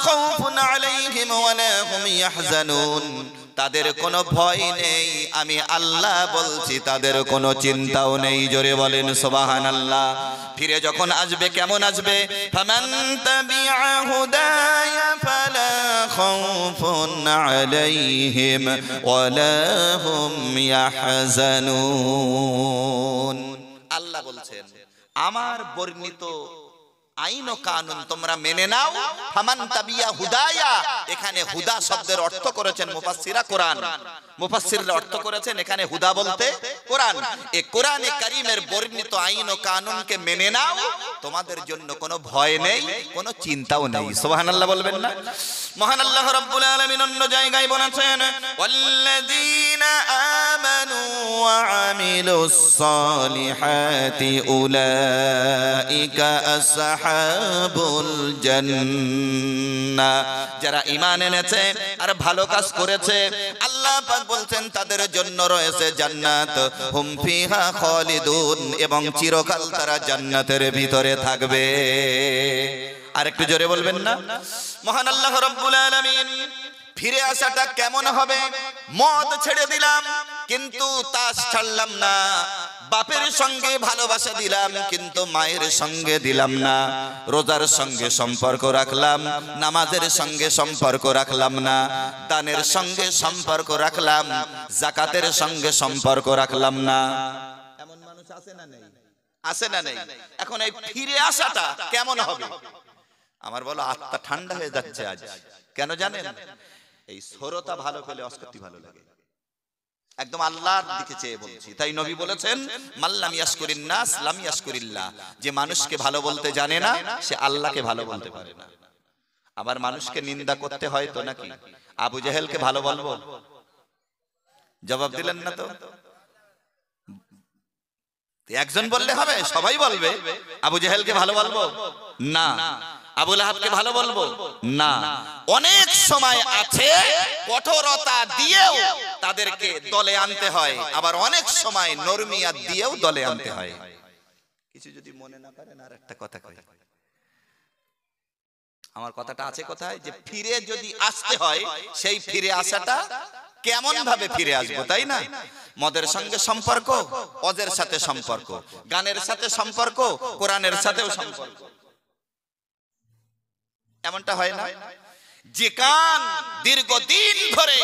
খাউফুন আলাইহিম ওয়ালা হুম ইয়াহজানুন, তাদের কোনো ভয় নেই, আমি আল্লাহ বলছি তাদের কোনো চিন্তাও নেই। জোরে বলেন সুবহানাল্লাহ। ফিরে যখন আসবে কেমন আসবে? ফামান তাবিআ হুদায়া ফালা খাউফুন আলাইহিম ওয়ালা হুম ইয়াহজানুন। আল্লাহ বলছেন আমার বর্ণিত আইন ও কানুন তোমরা মেনে নাও। ফামান তাবিয়া হুদায়া, এখানে হুদা শব্দের অর্থ করেছেন মুফাসসিরা কোরআন, মুফাসসিররা অর্থ করেছেন এখানে হুদা বলতে কোরআন। এই কোরআনে কারীমের বর্ণিত আইন ও কানুনকে মেনে নাও, তোমাদের জন্য কোনো ভয় নেই, কোনো চিন্তাও নেই। সুবহানাল্লাহ বলবেন না? মহান আল্লাহ রাব্বুল আলামিন অন্য জায়গায় বলেছেন, ওয়াল্লাযীনা আমানু ওয়া আমিলুস সালিহাতি উলাইকা আসহাবুল জান্নাহ, যারা ঈমান এনেছে আর ভালো কাজ করেছে আল্লাহ পাক বলছেন তাদের জন্য রয়েছে জান্নাত, হুম ফিহা খালিদুন, এবং চিরকাল তারা জান্নাতের ভিতরে থাকবে। আরেকটু জোরে বলবেন না? মহান আল্লাহ রাব্বুল আলামিন ফিরে আসাটা কেমন হবে? মদ ছেড়ে দিলাম কিন্তু তাস ছাড়লাম না, বাপের সঙ্গে ভালোবাসা দিলাম কিন্তু মায়ের সঙ্গে দিলাম না, রোজার সঙ্গে সম্পর্ক রাখলাম, নামাজের সঙ্গে সম্পর্ক রাখলাম না, দানের সঙ্গে সম্পর্ক রাখলাম, যাকাতের সঙ্গে সম্পর্ক রাখলাম না। এমন মানুষ আছে না নেই? আছে না নেই? এখন এই ফিরে আসাটা কেমন হবে? আমার বলো আত্মা ঠান্ডা হয়ে যাচ্ছে আজ। কেন জানেন? এই সরতা ভালো পেলে অস্কতি ভালো লাগে। একদম আল্লাহর দিকে চেয়ে বলছি। তাই নবী বলেছেন, মাল্লাম ইয়াশকুরিন নাস লাম ইয়াশকুরিল্লাহ, যে মানুষকে ভালো বলতে জানে না সে আল্লাহকে ভালো বলতে পারে না। আবার মানুষকে নিন্দা করতে হয় তো নাকি? আবু জেহেলকে ভালো বলবো? জবাব দিলেন না তো। একজন বললে হবে? সবাই বলবে। আবু জেহেলকে ভালো বলবো না, আবু লাহাবকে ভালো বলবো না। অনেক সময় আছে কঠোরতা দিয়েও তাদেরকে দলে আনতে হয়, আবার অনেক সময় নরমিয়াত দিয়েও দলে আনতে হয়। কিছু যদি মনে না করেন আর একটা কথা কই, আমার কথাটা আছে কোথায়? যে ফিরে যদি আসতে হয়, সেই ফিরে আসাটা কেমন ভাবে ফিরে আসবো, তাই না? মদের সঙ্গে সম্পর্ক, অজের সাথে সম্পর্ক, গানের সাথে সম্পর্ক, কোরআনের সাথেও সম্পর্ক, এমনটা হয় না? যে কান দীর্ঘদিন ধরে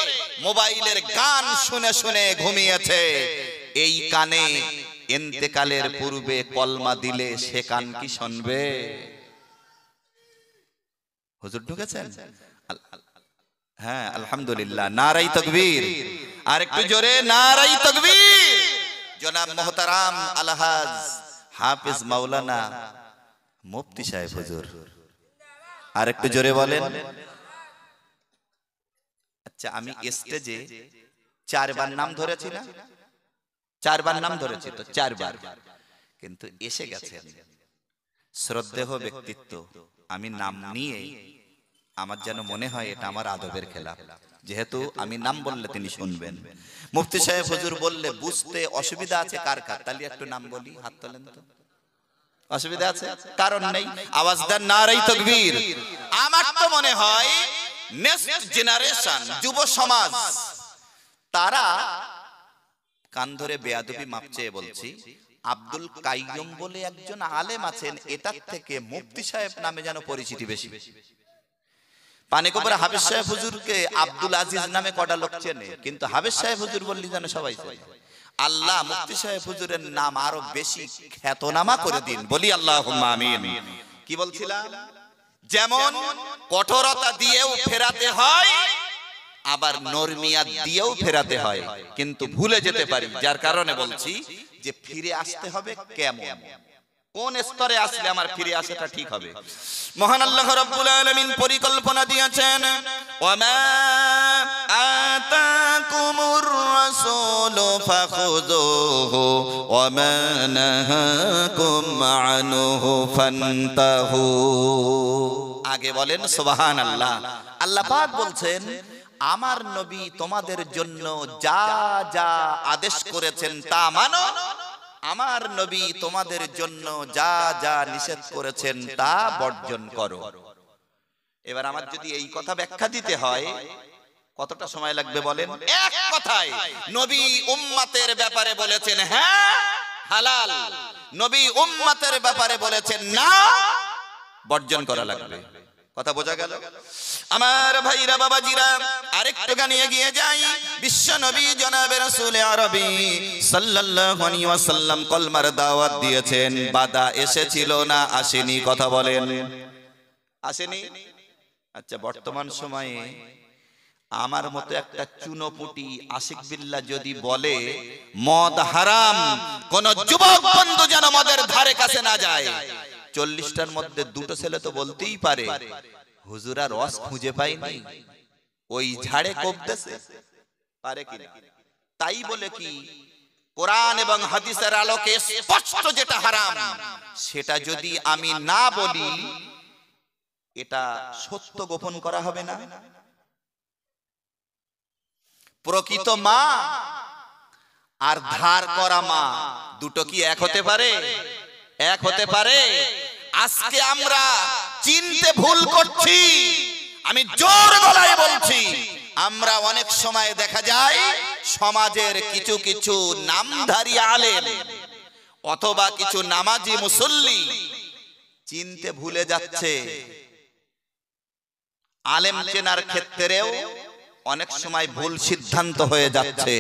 মোবাইলের গান শুনে শুনে ঘুমিয়েছে, এই কানে ইন্তেকালের পূর্বে কলমা দিলে সে কান কি শুনবে? হুজুর ঢুকেছেন? হ্যাঁ আলহামদুলিল্লাহ, নারাই তাকবীর। আর একটু জোরে নারাই তাকবীর। জনাব মুহতারাম আলহাজ হাফেজ মাওলানা মুফতি সাহেব হুজুর, আর একটু জোরে বলেন। আচ্ছা, আমি স্টেজে 4 বার নাম ধরেছি না? 4 বার নাম ধরেছি তো, 4 বার, কিন্তু এসে গেছেন শ্রদ্ধেয় ব্যক্তিত্ব। আমি নাম নিয়ে আমার যেন মনে হয় এটা আমার আদবের খেলাফ, যেহেতু আমি নাম বললে তিনি শুনবেন। মুফতি সাহেব হুজুর বললে বুঝতে অসুবিধা আছে কার কার? তাহলে একটু নাম বলি, হাত তোলেন তো। অসুবিধা আছে? কারণ নেই, আওয়াজ দেন নারাই তাকবীর। আমার তো মনে হয় নেক্সট জেনারেশন, যুব সমাজ, তারা কান ধরে বেয়াদবি মাপ চেয়ে বলছি, আব্দুল কাইয়ুম বলে একজন আলেম আছেন, এটার থেকে মুফতি সাহেব নামে যেন পরিচিতি বেশি। পানিকোপরে হাফেজ সাহেব হুজুরকে আব্দুল আজিজ নামে কটা লোক চেনে, কিন্তু হাফেজ সাহেব হুজুর বললি যেন সবাই চেনে। আল্লাহ মুফতি সাহেব হুজুরের নাম আরো বেশি খ্যাতনামা করে দিন, বলি আল্লাহুম্মা আমিন। কি বলছিলাম? যেমন কঠোরতা দিয়েও ফেরাতে হয়, আবার নরমিয়াত দিয়েও ফেরাতে হয়, কিন্তু ভুলে যেতে পারি। যার কারণে বলছি যে ফিরে আসতে হবে কেমন, কোন স্তরে আসলে আমার ফিরে আসাটা ঠিক হবে। মহান আল্লাহ রাব্বুল আলামিন পরিকল্পনা দিয়েছেন, ওয়ামা আতাকুমুর রাসূলু ফাখুযুহু ওয়ামা নাহাকুম আনহু ফান্তাহু। আগে বলেন সুবহানাল্লাহ। আল্লাহ পাক বলছেন, আমার নবী তোমাদের জন্য যা যা আদেশ করেছেন তা মানো, আমার নবী তোমাদের জন্য যা যা নিষেধ করেছেন তা বর্জন করো। এবার আমার যদি এই কথা ব্যাখ্যা দিতে হয় কতটা সময় লাগবে বলেন? এক কথায় নবী উম্মতের ব্যাপারে বলেছেন হ্যাঁ হালাল, নবী উম্মতের ব্যাপারে বলেছেন না, বর্জন করা লাগবে। কথা বোঝা গেল? আমার ভাইরা বাবাজিরা, আরেকটু গানে এগিয়ে যাই। বিশ্ব নবী জনাবে রাসূল আরবি সাল্লাল্লাহু আলাইহি ওয়াসাল্লাম কলমার দাওয়াত দিয়েছেন, বাধা এসেছিল না আসেনি? কথা বলেন, আসেনি? আচ্ছা, বর্তমান সময়ে আমার মতো একটা চুনোপুটি আশিক বিল্লাহ যদি বলে মদ হারাম, কোন যুবক বন্ধু যেন মদের ধারে কাছে না যায়, 40টার মধ্যে 2টো ছেলে তো বলতেই পারে হুজুরা রস খুঁজে পাইনি, ওই ঝাড়ে কোপতেছে, পারে কি? তাই বলে কি কোরআন এবং হাদিসের আলোকে স্পষ্ট যেটা হারাম সেটা যদি আমি না বলি, এটা সত্য গোপন করা হবে না? প্রকৃত মা আর ধার করা মা দুটো কি এক হতে পারে? এক হতে পারে? আজকে আমরা চিনতে ভুল করছি। আমি জোর গলায় বলছি, আমরা অনেক সময় দেখা যায় সমাজের কিছু কিছু নামধারী আলেম অথবা কিছু নামাজি মুসল্লি চিনতে ভুলে যাচ্ছে। আলেম চেনার ক্ষেত্রেও অনেক সময় ভুল সিদ্ধান্ত হয়ে যাচ্ছে।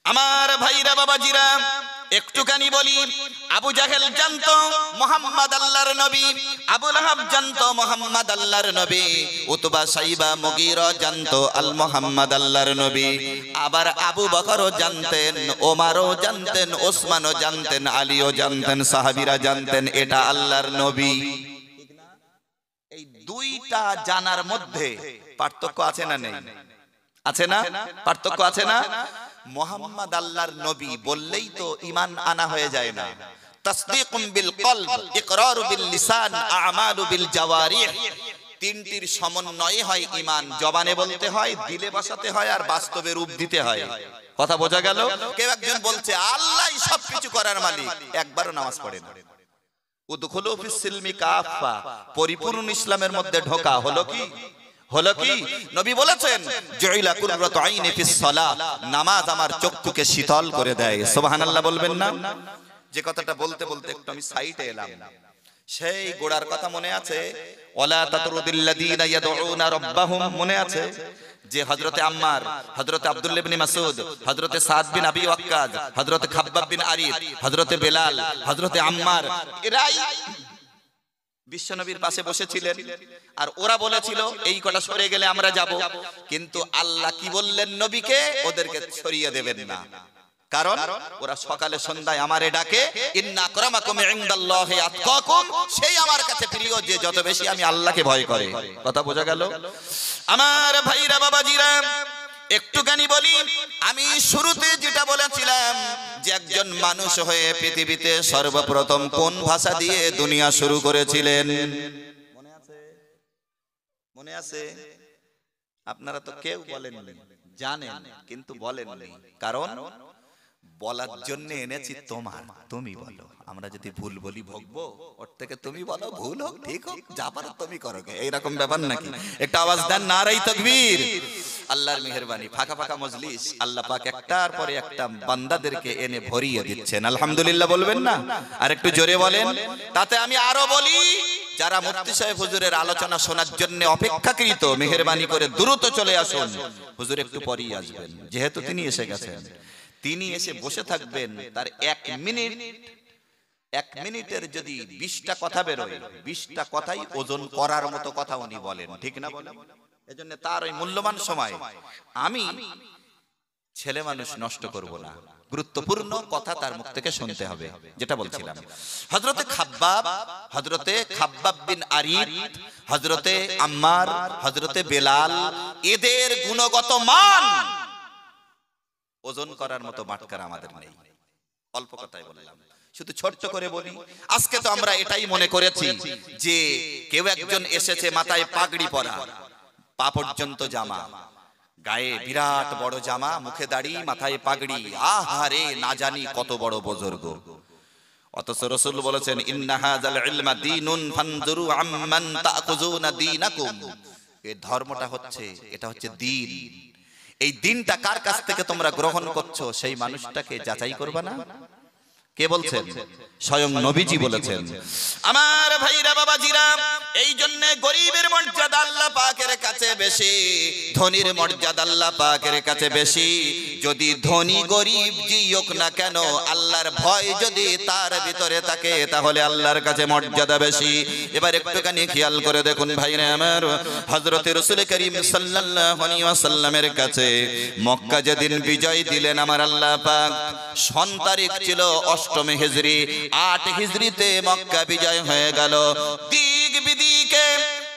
আমার ভাইরা বাবাজিরা, একটুখানি বলি, আবু জাহেল জানতো মুহাম্মদ আল্লাহর নবী, আবু লাহাব জানতো মুহাম্মদ আল্লাহর নবী, উতবা সাইবা মুগীরা জানতো আল মুহাম্মদ আল্লাহর নবী, আবার আবু বকরও জানতেন, ওমরও জানতেন, ওসমানও জানতেন, আলীও জানতেন, সাহাবীরা জানতেন এটা আল্লাহর নবী। এই দুইটা জানার মধ্যে পার্থক্য আছে না নেই? আছে না? পার্থক্য আছে না? মুহাম্মদ আল্লাহর নবী বললেই তো ঈমান আনা হয়ে যায় না। তাসদীকুম বিল কলব, ইকরারু বিল লিসান, আমালু বিল জাওয়ারিহ, তিনটির সমন্বয়ে হয় ঈমান। জবানে বলতে হয়, দিলে বসাতে হয়, আর বাস্তবে রূপ দিতে হয়। কথা বোঝা গেল? কেউ একজন বলছে আল্লাহই সবকিছু করার মালিক, একবারও নামাজ পড়ে না। উদখুলু ফিস সিলমি কাফা, পরিপূর্ণ ইসলামের মধ্যে ঢোকা হলো কি? হলো কি? নবী বলেছেন জুইলা কুররাতু আইনি ফিস সালাহ, নামাজ আমার চক্ষুকে শীতল করে দেয়। সুবহানাল্লাহ বলবেন না? যে কথাটা বলতে বলতে একটু আমি সাইডে এলাম, সেই গোড়ার কথা মনে আছে? ওয়ালা তাতরুদিল্লাযীনা ইয়াদউনা রাব্বাহুম, মনে আছে? যে হযরতে আম্মার, হযরতে আব্দুল্লাহ ইবনে মাসউদ, হযরতে সাদ বিন আবি ওয়াক্কাস, হযরতে খাব্বাব বিন আরিফ, হযরতে বেলাল, হযরতে আম্মার, এরাই বিশ্বনবীর পাশে বসেছিলেন। আর ওরা বলেছিল এই কটা সরে গেলে আমরা যাব, কিন্তু আল্লাহ কি বললেন নবীকে? ওদেরকে সরিয়ে দেবেন না, কারণ ওরা সকালে সন্ধ্যায় আমারে ডাকে, ইন্না আকরামাকুম ইনদাল্লাহি আতকাকুম, সেই আমার কাছে প্রিয় যে যত বেশি আমি আল্লাহকে ভয় করে। কথা বোঝা গেল? আমার ভাইরা বাবাজিরা, একটুখানি বলি, আমি শুরুতে যেটা বলেছিলাম যে একজন মানুষ হয়ে পৃথিবীতে সর্বপ্রথম কোন ভাষা দিয়ে দুনিয়া শুরু করেছিলেন? মনে আছে? মনে আছে? আপনারা তো কেউ বলেননি, জানেন কিন্তু বলেননি, কারণ বলার জন্য এনেছি তোমার, তুমি বলো। আমরা যদি ভুল বলি ভোগবো, ওর থেকে তুমি বলো, ভুল হোক ঠিক হোক যা পারো তুমি করো, এইরকম ব্যাপার নাকি? একটা আওয়াজ দেন নারাই তাকবীর। আল্লাহর মেহেরবানি, ফাঁকা ফাঁকা মজলিস, আল্লাহ পাক একটার পরে একটা বান্দাদেরকে এনে ভরিয়ে দিচ্ছেন। আলহামদুলিল্লাহ বলবেন না? আর একটু জোরে বলেন। তাতে আমি আরো বলি, যারা মুফতি সাহেব হুজুরের আলোচনা শোনার জন্য অপেক্ষাকৃত মেহেরবানি করে দ্রুত চলে আসুন। হুজুর একটু পরেই আসবেন, যেহেতু তিনি এসে গেছেন। তিনি এসে বসে থাকবেন, তার 1 মিনিটের যদি 20টা কথা বেরোয়, 20টা কথাই ওজন করার মতো কথা উনি বলেন, ঠিক না বলেন? এজন্য তার ওই মূল্যবান সময় আমি ছেলে মানুষ নষ্ট করব না, গুরুত্বপূর্ণ কথা তার মুখ থেকে শুনতে হবে। যেটা বলছিলাম, হযরতে খাব্বাব বিন আরিদ, হযরতে আম্মার, হযরতে বেলাল, এদের গুণগত মান ওজন করার মতো মাটকার আমাদের নেই। অল্প কথাই বললাম, শুধু ছোট্ট করে বলি। আজকে তো আমরা এটাই মনে করেছি যে কেউ একজন এসেছে, মাথায় পাগড়ি পরা, পা পর্যন্ত জামা, গায়ে বিরাট বড় জামা, মুখে দাড়ি, মাথায় পাগড়ি, আহারে না জানি কত বড় বুজুর্গ। অথচ রাসূল বলেছেন, ইন্না হাযাল ইলমা দীনুন ফানজুরু আম্মান তাকুযুনা দীনাকুম। এই ধর্মটা হচ্ছে, এটা হচ্ছে দ্বীন। এই দ্বীনটা কার কাছ থেকে তোমরা গ্রহণ করছো, সেই মানুষটাকে যাচাই করবে না? কে বলছেন? স্বয়ং নবীজি বলেছেন। আমার ভাইরা বাবাজিরা, এই জন্য গরিবের মর্যাদা আল্লাহ পাকের কাছে বেশি, ধনীর মর্যাদা আল্লাহ পাকের কাছে বেশি। যদি ধনী গরিব যেই হোক না কেন, আল্লাহর ভয় যদি তার ভিতরে থাকে, তাহলে আল্লাহর কাছে মর্যাদা বেশি। এবার একটুখানি খেয়াল করে দেখুন ভাইরা আমার, হযরত রাসূল করিম সাল্লাল্লাহু আলাইহি ওয়াসাল্লামের কাছে মক্কা যেদিন বিজয় দিলেন আমার আল্লাহ পাক, সন তারিখ ছিল 8 হিজরি। 8 হিজরিতে মক্কা বিজয় হয়ে গেল। দিক বিদিকে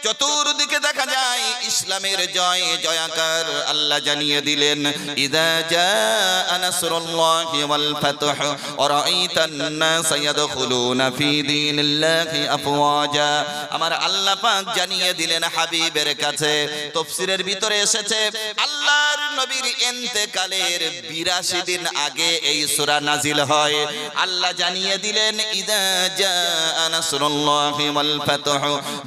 চতুর্দিকে দেখা যায় ইসলামের জয় জয়াকার। আল্লাহ জানিয়ে দিলেন, ইযা জাআ নাসরুল্লাহি ওয়াল ফাতহ ওয়া রাআইতান নাস ইয়াদখুলুনা ফি দীনিল্লাহি আফওয়াজা। আমার আল্লাহ পাক জানিয়ে দিলেন হাবিবের কাছে, তাফসীরের ভিতরে এসেছে আল্লাহর নবীর ইন্তেকালের 82 দিন আগে এই সূরা নাজিল হয়। আল্লাহ জানিয়ে দিলেন, ইযা জাআ নাসরুল্লাহি ওয়াল ফাতহ,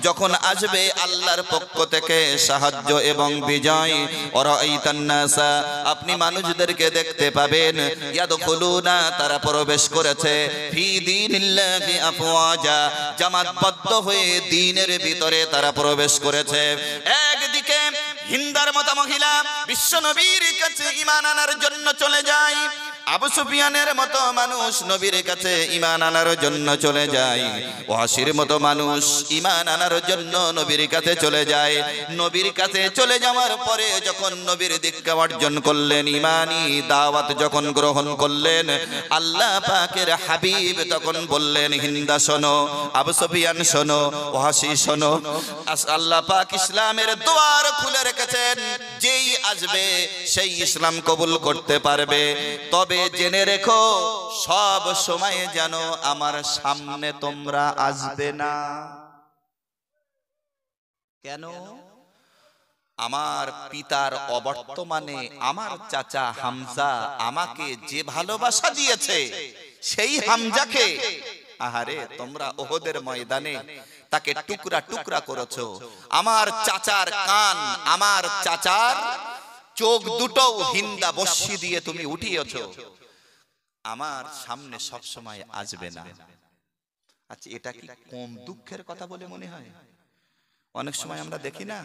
যখন আসবে আল্লাহর পক্ষ থেকে সাহায্য এবং বিজয়, ওরাইতান নাসা, আপনি মানুষদেরকে দেখতে পাবেন, ইয়াদখুলুনা, তারা প্রবেশ করেছে, ফি দীনিল্লাহি আফওয়াজা, জামাতবদ্ধ হয়ে দ্বীনের ভিতরে তারা প্রবেশ করেছে। একদিকে হিন্দার মতো মহিলা বিশ্ব নবীর কাছে ঈমান আনার জন্য চলে যায়, আবু সুফিয়ানের মতো মানুষ নবীর কাছে ঈমান আনার জন্য চলে যায়, ওয়াসির মতো মানুষ ঈমান আনার জন্য নবীর কাছে চলে যায়। নবীর কাছে চলে যাওয়ার পরে যখন নবীর দীক্ষা অর্জন করলেন, ঈমানি দাওয়াত যখন গ্রহণ করলেন, আল্লাহ পাকের হাবিব তখন বললেন, হিন্দা শোনো, আবু সুফিয়ান শোনো, ওয়াসি শোনো, আল্লাহ পাক ইসলামের দুয়ার খুলে রেখেছেন, যেই আসবে সেই ইসলাম কবুল করতে পারবে। তবে জেনে রেখো, সব সময় যেন আমার সামনে তোমরা আসবে না। কেন? আমার পিতার অবর্তমানে আমার চাচা হামজা আমাকে যে ভালোবাসা দিয়েছে, সেই হামজাকে, আহারে তোমরা ওহদের ময়দানে তাকে টুকরা টুকরা করেছো। আমার চাচার কান, আমার চাচার চোখ দুটো হিন্দা বর্ষি দিয়ে তুমি উঠিয়েছো, আমার সামনে সব সময় আসবে না। আচ্ছা, এটা কি কম দুঃখের কথা বলে মনে হয়? অনেক সময় আমরা দেখি না,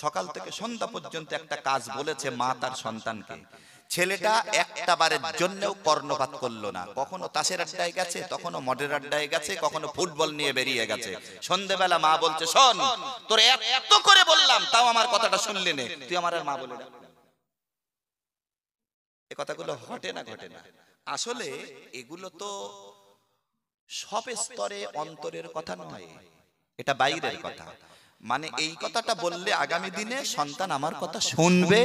সকাল থেকে সন্ধ্যা পর্যন্ত একটা কাজ বলেছে মা তার সন্তানকে, ছেলেটা একটা বারের জন্যও কর্ণপাত করলো না। কখনো তাসের আড্ডায় গেছে, কখনো মডের আড্ডায় গেছে, কখনো ফুটবল নিয়ে বেরিয়ে গেছে। সন্ধ্যেবেলা মা বলছে, শোন, তোর এত করে বললাম, তাও আমার কথাটা শুনলি না, তুই আমার আর মা বলে ডাক। এই কথাগুলো ঘটে না? ঘটে না? আসলে এগুলো তো সব স্তরে অন্তরের কথা নয়, এটা বাইরের কথা। মানে এই কথাটা বললে আগামী দিনে সন্তান আমার কথা শুনবে,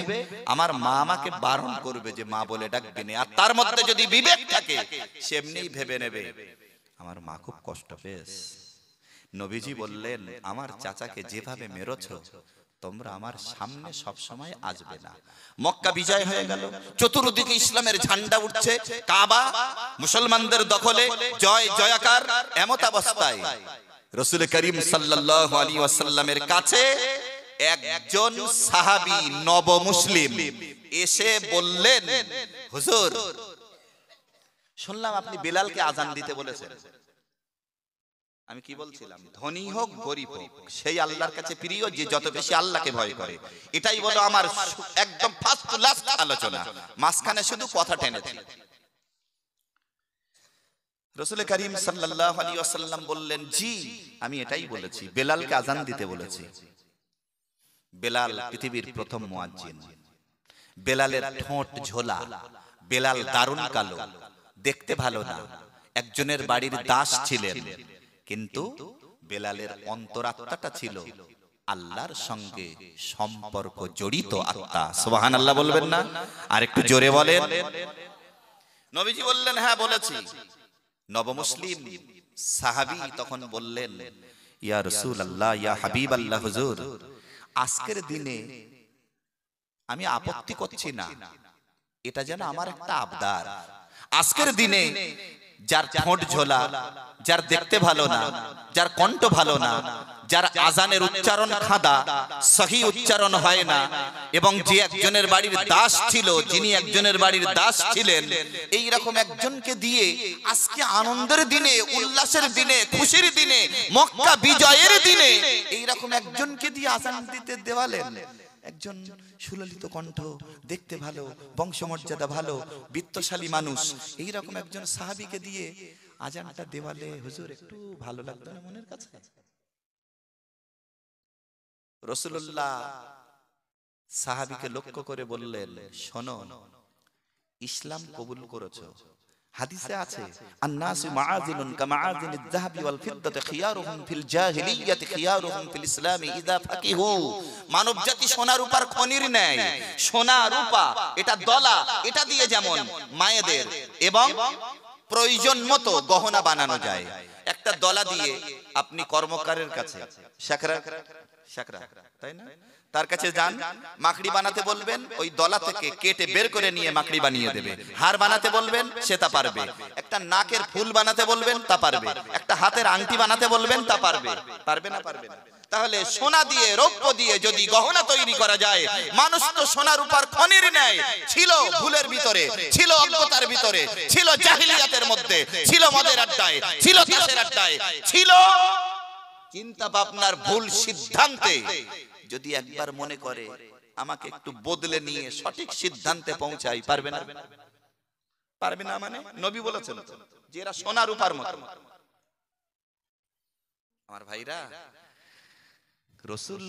আমার মা আমাকে বারণ করবে যে মা বলে ডাকবে না। আর তার মধ্যে যদি বিবেক থাকে, সে এমনিই ভেবে নেবে আমার মা খুব কষ্ট পেয়েছে। নবীজি বললেন, আমার চাচাকে যেভাবে মেরেছো, তোমরা আমার সামনে সব সময় আসবে না। মক্কা বিজয় হয়ে গেল, চতুর্দিকে ইসলামের ঝান্ডা উঠছে, কাবা মুসলমানদের দখলে, জয় জয়াকার। এমত অবস্থায় রাসূল করিম সাল্লাল্লাহু আলাইহি ওয়াসাল্লামের কাছে একজন সাহাবী নব মুসলিম এসে বললেন, হুজুর, শুনলাম আপনি বেলালকে আযান দিতে বলেছেন, আমি কি বলছিলাম, ধনী হোক গরিব হোক সেই আল্লাহর কাছে প্রিয় যে যত বেশি আল্লাহকে ভয় করে। এটাই বলো আমার একদম ফার্স্ট টু লাস্ট আলোচনা, মাঝখানে শুধু কথা টেনেছি। রাসূল করিম সাল্লাল্লাহু আলাইহি ওয়াসাল্লাম বললেন, জি আমি এটাই বলেছি, বেলালকে আযান দিতে বলেছি। বেলাল পৃথিবীর প্রথম মুয়াজ্জিন। বেলালের ঠোঁট ঝোলা, বেলাল দারুণ কালো, দেখতে ভালো না, একজনের বাড়ির দাস ছিলেন, কিন্তু বেলালের অন্তরাত্মাটা ছিল আল্লাহর সঙ্গে সম্পর্ক জড়িত আত্মা। সুবহানাল্লাহ বলবেন না? আর একটু জোরে বলেন। নবীজি বললেন, হ্যাঁ বলেছি। নবমুসলিম সাহাবী তখন বললেন, ইয়া রাসূলুল্লাহ, ইয়া হাবিবাল্লাহ, হুজুর আজকের দিনে আমি আপত্তি করছি না, এটা যেন আমার একটা আবদার। আজকের দিনে যার ঠোঁট ঝোলা, যার দেখতে ভালো না, যার কণ্ঠ ভালো না, যার আজানের উচ্চারণ খাদা, সহি উচ্চারণ হয় না, এবং যে একজনের বাড়ির দাস ছিল, যিনি একজনের বাড়ির দাস ছিলেন, এই রকম একজনকে দিয়ে আজকে আনন্দের দিনে, উল্লাসের দিনে, খুশির দিনে, মক্কা বিজয়ের দিনে এই রকম একজনকে দিয়ে আজান দিতে দেওয়ালেন। একজন সুললিত কণ্ঠ, দেখতে ভালো, বংশমর্যাদা ভালো, বিত্তশালী মানুষ, এই রকম একজন সাহাবীকে দিয়ে আজানটা দেওয়ালে হুজুর একটু ভালো লাগতো না মনের কাছে? রাসূলুল্লাহ সাহাবীকে লক্ষ্য করে বললেন, শোনো, ইসলাম কবুল করেছো, হাদিসে আছে আন-নাসু মাআযিনুন কামাআযিনিয যাহাবি ওয়াল ফিদ্দাতি খিয়ারুহুম ফিল জাহিলিয়্যাতি খিয়ারুহুম ফিল ইসলামি ইযা ফাকিহু। মানব জাতি সোনা রূপার খনির ন্যায়। সোনা রূপা এটা দলা, এটা দিয়ে যেমন মায়েদের এবং প্রয়োজন মতো গহনা বানানো যায়, একটা দলা দিয়ে আপনি কর্মকারের কাছে শাকরা তাই না, তার কাছে যান, মাকড়ি বানাতে বলবেন, ওই দলা থেকে কেটে বের করে নিয়ে মাকড়ি বানিয়ে দেবে। হার বানাতে বলবেন, সে তা পারবে। একটা নাকের ফুল বানাতে বলবেন, তা পারবে। একটা হাতের আংটি বানাতে বলবেন, তা পারবে। পারবে না? পারবে না? তাহলে সোনা দিয়ে, রৌপ্য দিয়ে যদি গহনা তৈরি করা যায়, মানুষ তো সোনা রূপার খনির ন্যায় ছিল, ভুলের ভিতরে ছিল, অজ্ঞতার ভিতরে ছিল, জাহিলিয়াতের মধ্যে ছিল, মদের আড্ডায় ছিল, তাসের আড্ডায় ছিল, চিন্তা ভাবনার ভুল সিদ্ধান্তে। যদি একবার মনে করে আমাকে একটু বদলে নিয়ে সঠিক সিদ্ধান্তে পৌঁছাই, পারবে না? পারবে না মানে নবী বলেছেন যে এরা সোনা রূপার মতো। আমার ভাইরা, রাসূল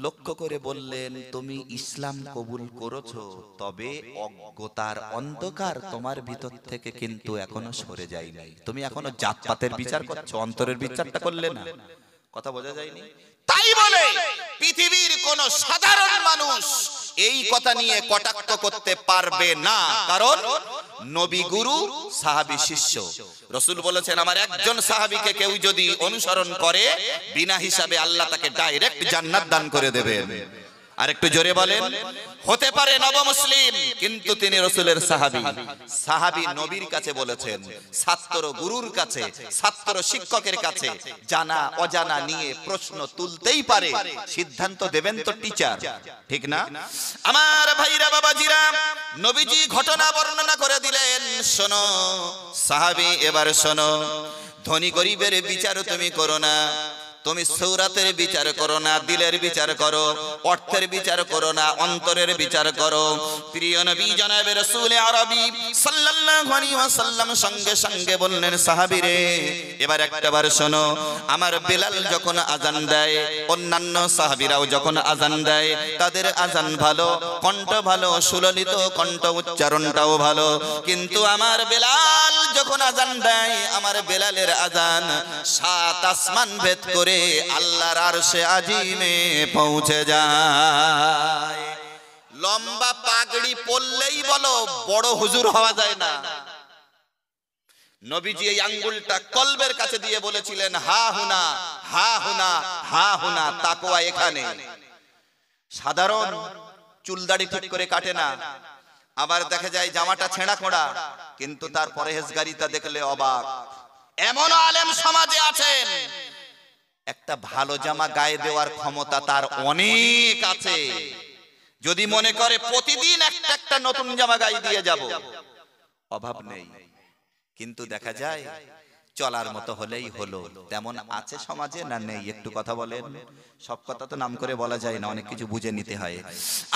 লক্ষ্য করে বললেন, তুমি ইসলাম কবুল করেছো, তবে অজ্ঞতার অন্ধকার তোমার ভিতর থেকে কিন্তু এখনো সরে যায় নাই। তুমি এখনো জাতপাতের বিচার করছো, অন্তরের বিচারটা করলে না। কথা বোঝা যায়নি? তাই বলে পৃথিবীর কোন সাধারণ মানুষ এই কথা নিয়ে কটাক্ষ করতে পারবে না, কারণ নবী গুরু, সাহাবী শিষ্য। রাসূল বলেছেন, আমার একজন সাহাবীকে কেউ যদি অনুসরণ করে, বিনা হিসাবে আল্লাহ তাকে ডাইরেক্ট জান্নাত দান করে দেবেন। আর একটু জোরে বলেন। হতে পারে নবমুসলিম, কিন্তু তিনি রাসূলের সাহাবী। সাহাবী নবীর কাছে বলেছেন, ছাত্র গুরুর কাছে, ছাত্র শিক্ষকের কাছে জানা অজানা নিয়ে প্রশ্ন তুলতেই পারে, সিদ্ধান্ত দেবেন তো টিচার, ঠিক না? আমার ভাইরা, বাবাজিরা, নবীজি ঘটনা বর্ণনা করে দিলেন। শোনো সাহাবী, এবার শোনো, ধনী গরিবের বিচার তুমি করো না, তুমি সৌরাতের বিচার করো না, দিলের বিচার করো, অর্থের বিচার করো না, অন্তরের বিচার করো। প্রিয় নবী জনাবে রাসূল আরবি সাল্লাল্লাহু আলাইহি ওয়াসাল্লাম সঙ্গে সঙ্গে বললেন, সাহাবীরে এবার একটাবার শোনো, আমার বেলাল যখন আযান দেয়, অন্যান্য সাহাবীরাও যখন আযান দেয়, তাদের আযান ভালো, কণ্ঠ ভালো, সুললিত কণ্ঠ, উচ্চারণটাও ভালো, কিন্তু আমার বেলাল যখন আযান দেয়, আমার বেলালের আযান 7 আসমান ভেদ করে আল্লাহর আরশে আজিমে পৌঁছে যায়। লম্বা পাগড়ি পরলেই বলো বড় হুজুর হওয়া যায় না। নবীজি এই আঙ্গুলটা কলবের কাছে দিয়ে বলেছিলেন, হা হুনা, হা হুনা, হা হুনা, তাকওয়া এখানে। সাধারণ চুলদাড়ি ঠিক করে কাটে না, আবার দেখা যায় জামাটা ছেঁড়া খোঁড়া, কিন্তু তার পরহেজগারিতা দেখলে অবাক। এমন আলেম সমাজে আছেন, একটা ভালো জামা গায়ে দেওয়ার ক্ষমতা তার অনেক আছে। যদি মনে করে প্রতিদিন একটা একটা নতুন জামা গায়ে দিয়ে যাব, অভাব নেই, কিন্তু দেখা যায় চলার মতো হলেই হলো, তেমন আছে সমাজে না নেই? একটু কথা বলেন। সব কথা তো নাম করে বলা যায় না, অনেক কিছু বুঝে নিতে হয়।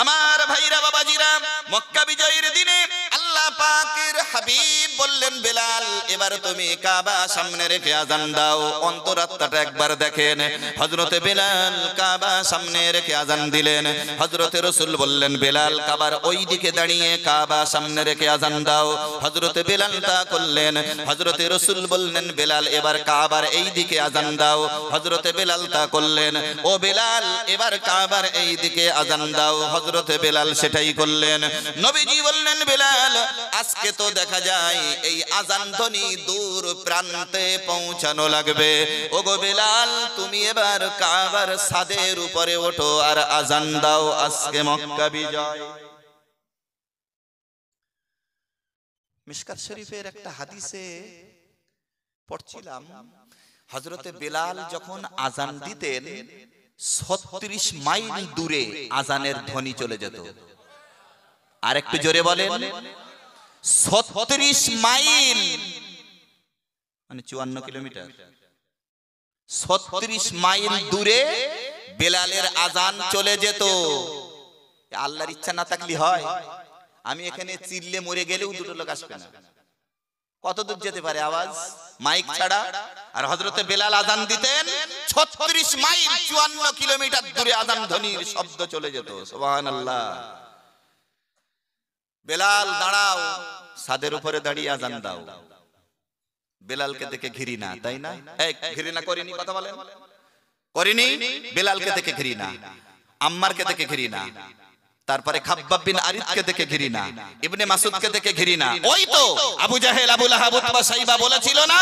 আমার ভাইরা বাবাজিরা, মক্কা বিজয়ের দিনে আল্লাহ পাকের হাবিব বললেন, বেলাল এবার তুমি কাবা সামনে রেখে আজান দাও। অন্তরাত্মাটা একবার দেখেন, হযরতে বেলাল কাবা সামনে রেখে আজান দিলেন। হযরতে রাসূল বললেন, বেলাল কাবার ওই দিকে দাঁড়িয়ে কাবা সামনে রেখে আজান দাও। হযরতে বেলাল তা করলেন। হযরতে রাসূল বললেন, বেলাল এবার কাবার এই দিকে আজান দাও। হযরতে বেলাল তা করলেন। ও বেলাল এবার কাবার এই দিকে আজান দাও। হযরতে বেলাল সেটাই করলেন। নবীজি বললেন, বেলাল আজকে তো দেখা যায় এই আজান ধ্বনি দূর প্রান্তে পৌঁছানো লাগবে। ওগো বেলাল তুমি এবার কাবার ছাদের উপরে ওঠো আর আজান দাও, আজকে মক্কা বিজয়। মিশকাত শরীফের একটা হাদিসে পড়ছিলাম, হযরতে বেলাল যখন আজান দিতেন 36 মাইল দূরে আজানের ধ্বনি চলে যেত। আর একটু জোরে বলেন, 36 মাইল মানে 54 কিলোমিটার। 36 মাইল দূরে বেলালের আজান চলে যেত। আল্লাহর ইচ্ছা না থাকলে হয়? আমি এখানে চিল্লে মরে গেলেও দুটো লোক আসবে না। কত দূর যেতে পারে আওয়াজ মাইক ছাড়া? আর হযরতে বেলাল আজান দিতেন 36 মাইল 54 কিলোমিটার দূরে আজান ধ্বনির শব্দ চলে যেত। সুবহানাল্লাহ। বেলাল দাঁড়াও, ছাদের উপরে দাঁড়িয়ে আজান দাও। বেলালকে দেখে ঘৃণা, তাই না? এই ঘৃণা করিনি? কথা বলেন, করিনি? বেলালকে দেখে ঘৃণা, আম্মারকে দেখে ঘৃণা, তারপরে খাব্বাব বিন আরিদকে দেখে ঘৃণা, ইবনে মাসউদকে দেখে ঘৃণা। ওই তো আবু জাহেল, আবু লাহাব, উতবা, সাইবা বলেছিল না,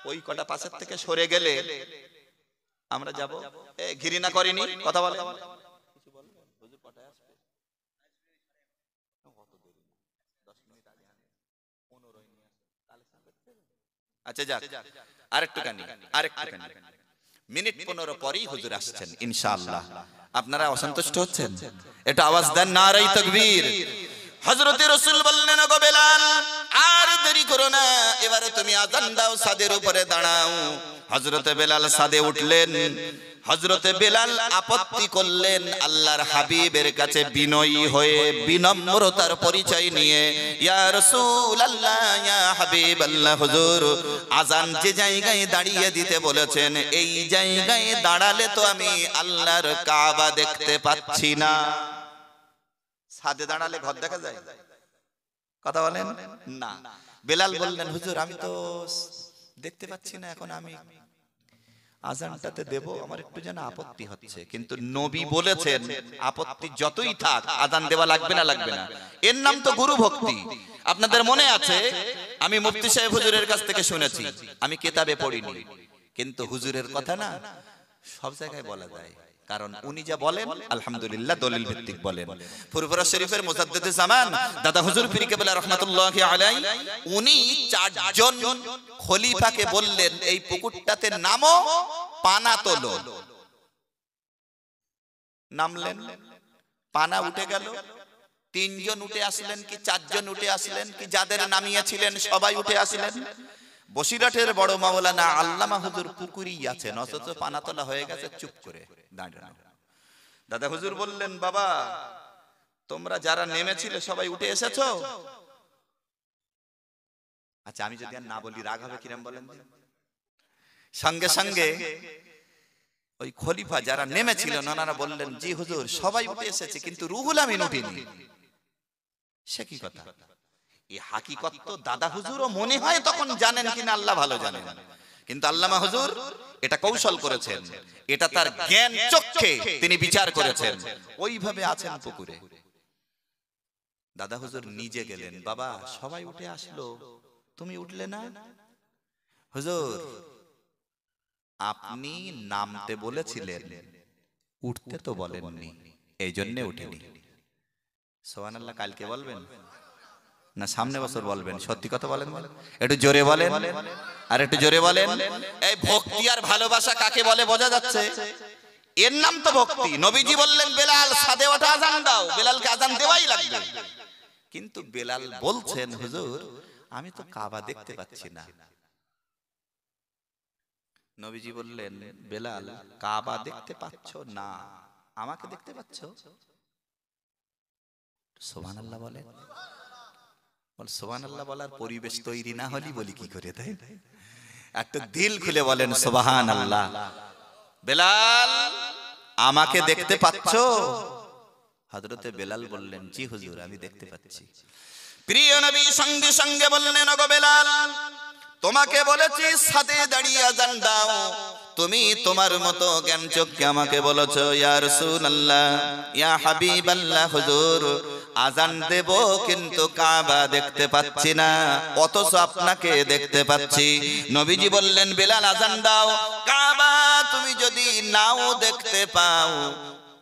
ওই কটা পাশের থেকে সরে গেলে আমরা যাব। এই ঘৃণা করিনি? কথা বলেন। আচ্ছা যাক, আরেকটুখানি মিনিট 15 পরেই হুজুর আসছেন ইনশাআল্লাহ। আপনারা অসন্তুষ্ট হচ্ছেন? এটা আওয়াজ দেন, নারায়ে তাকবীর। হযরতে রাসূল বললেন, ওগো বেলাল আর দেরি করো না, এবারে তুমি আজান দাও, ছাদের উপরে দাঁড়াও। হযরতে বেলাল ছাদে উঠলেন। হযরতে বেলাল আপত্তি করলেন, আল্লাহর হাবিবের কাছে বিনয়ী হয়ে বিনম্রতার পরিচয় নিয়ে, ইয়া রাসূলুল্লাহ, ইয়া হাবিবাল্লাহ, হুজুর আজান যে জায়গায় দাঁড়িয়ে দিতে বলেছেন এই জায়গায় দাঁড়ালে তো আমি আল্লাহর কাবা দেখতে পাচ্ছি না। ছাদে দাঁড়ালে ঘর দেখা যায়? কথা বলেন না। বেলাল বললেন, হুজুর আমি তো দেখতে পাচ্ছি না, এখন আমি আজানটাতে দেব, আমার একটু যেন আপত্তি হচ্ছে। কিন্তু নবী বলেছেন আপত্তি যতই থাক আজান দেওয়া লাগবে না, লাগবে না। এর নাম তো গুরু ভক্তি। আপনাদের মনে আছে, আমি মুফতি সাহেব হুজুরের কাছ থেকে শুনেছি, আমি কিতাবে পড়িনি, কিন্তু হুজুরের কথা না সব জায়গায় বলা যায়। কারণ উনি যা বলেন আলহামদুলিল্লাহ দলিল ভিত্তিক বলেন। ফুরফুরা শরীফের মুজাদ্দিদে জামান দাদা হুজুর পীর কেবলা রাহমাতুল্লাহি আলাইহি, উনি 4 জন খলিফাকে বললেন এই পুকুরটাতে নামো, পানা তোলো। নামলেন, পানা উঠে গেল। 3 জন উঠে আসলেন কি 4 জন উঠে আসলেন কি, যাদের নামিয়েছিলেন সবাই উঠে আসলেন। বসিরহাটের বড় মাওলানা আল্লামা হুজুর পুকুরই আছেন, অথচ পানা তোলা হয়ে গেছে, চুপ করে দাঁড়ানো। দাদা হুজুর বললেন, বাবা তোমরা যারা নেমেছিলে সবাই উঠে এসেছো? আচ্ছা আমি যদি আর না বলি রাগ হবে কিরম বলেন? সঙ্গে সঙ্গে ওই খলিফা যারা নেমেছিলেন ওনারা বললেন, জি হুজুর সবাই উঠে এসেছে, কিন্তু রুহুল আমিন উঠেনি। সে কি কথা? এই হাকিকত তো দাদা হুজুরও মনে হয় তখন জানেন কিনা আল্লাহ ভালো জানেন, কিন্তু আল্লামা হুজুর এটা কৌশল করেছেন, এটা তার জ্ঞান চক্ষে তিনি বিচার করেছেন। ওইভাবে আছেন পুকুরে। দাদা হুজুর নিজে গেলেন, বাবা সবাই উঠে আসলো, তুমি উঠলে না? হুজুর আপনি নামতে বলেছিলেন, উঠতে তো বলেননি, এই জন্য উঠিনি। সুবহানাল্লাহ। কালকে বলবেন না সামনে বছর বলবেন? সত্যি কথা বলেন, একটু জোরে বলেন, আর একটু জোরে বলেন। এই ভক্তি আর ভালোবাসা কাকে বলে বোঝা যাচ্ছে? এর নাম তো ভক্তি। নবীজি বললেন, বেলাল ছাদে ওঠা আজান দাও, বেলালকে আজান দেওয়াই লাগবে। কিন্তু বেলাল বলছেন, হুজুর আমি তো কাবা দেখতে পাচ্ছি না। নবীজি বললেন, বেলাল, কাবা দেখতে পাচ্ছ না, আমাকে দেখতে পাচ্ছ? সুবহানাল্লাহ বলেন। বল, সুবহানাল্লাহ বলার পরিবেশ তৈরি না হলি বলি কি করে, তাই? একটু দিল খুলে বলেন সুবহানাল্লাহ। বেলাল, আমাকে দেখতে পাচ্ছ? হযরতে বেলাল বললেন, জি হুজুর, আমি দেখতে পাচ্ছি। প্রিয় নবী সঙ্গে সঙ্গে বললেন, ওগো বেলাল, তোমাকে বলেছি সাথে দাঁড়িয়ে আযান দাও, তুমি তোমার মতো জ্ঞান চক্ষে আমাকে বলেছো ইয়া রাসূলুল্লাহ, ইয়া হাবিবাল্লাহ, হুজুর আযান দেব কিন্তু কাবা দেখতে পাচ্ছি না, অথচ আপনাকে দেখতে পাচ্ছি। নবীজি বললেন, বেলাল আযান দাও, কাবা তুমি যদি নাও দেখতে পাও,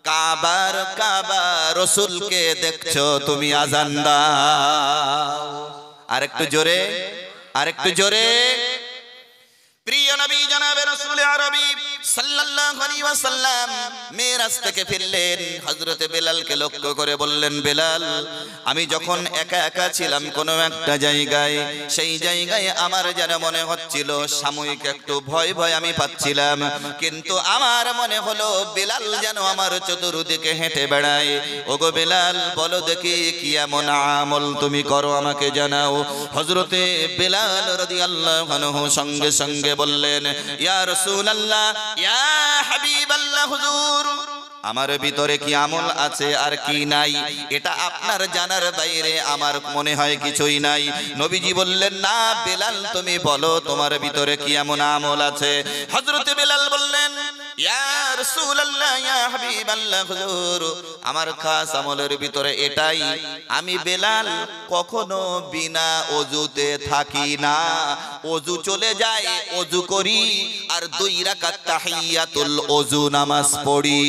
কাবার কাবা রাসূলকে দেখছো, তুমি আযান দাও। আরেকটু জোরে, আরেকটু জোরে। প্রিয় নবী জনাবে রাসূল আরবি সাল্লাল্লাহু আলাইহি ওয়াসাল্লাম মিরাজ থেকে ফিরলেন, হযরতে বেলালকে লক্ষ্য করে বললেন, বেলাল, আমি যখন একা একা ছিলাম কোনো একটা জায়গায়, সেই জায়গায় আমার যেন মনে হচ্ছিল সাময়িক একটু ভয় ভয় আমি পাচ্ছিলাম, কিন্তু আমার মনে হলো বেলাল যেন আমার চতুর্দিকে হেঁটে বেড়ায়। ওগো বেলাল, বলো দেখি কি এমন আমল তুমি করো, আমাকে জানাও। হযরতে বেলাল রাদিয়াল্লাহু আনহু সঙ্গে সঙ্গে বললেন, ইয়া রাসূলুল্লাহ, ইয়া হাবিবাল্লাহ, হুজুর আমার ভিতরে কি আমল আছে আর কি নাই, এটা আপনার জানার বাইরে আমার মনে হয় কিছুই নাই। নবীজি বললেন, না বেলাল, তুমি বলো তোমার ভিতরে কি এমন আমল আছে। হযরতে বেলাল বললেন, ইয়া রাসূলুল্লাহ, ইয়া হাবিবাল্লাহ, হুজুর আমার খাস আমলের ভিতরে এটাই, আমি বেলাল কখনো বিনা ওযুতে থাকি না, ওযু চলে যায় ওযু করি আর 2 রাকাত তাহিয়াতুল ওযু নামাজ পড়ি।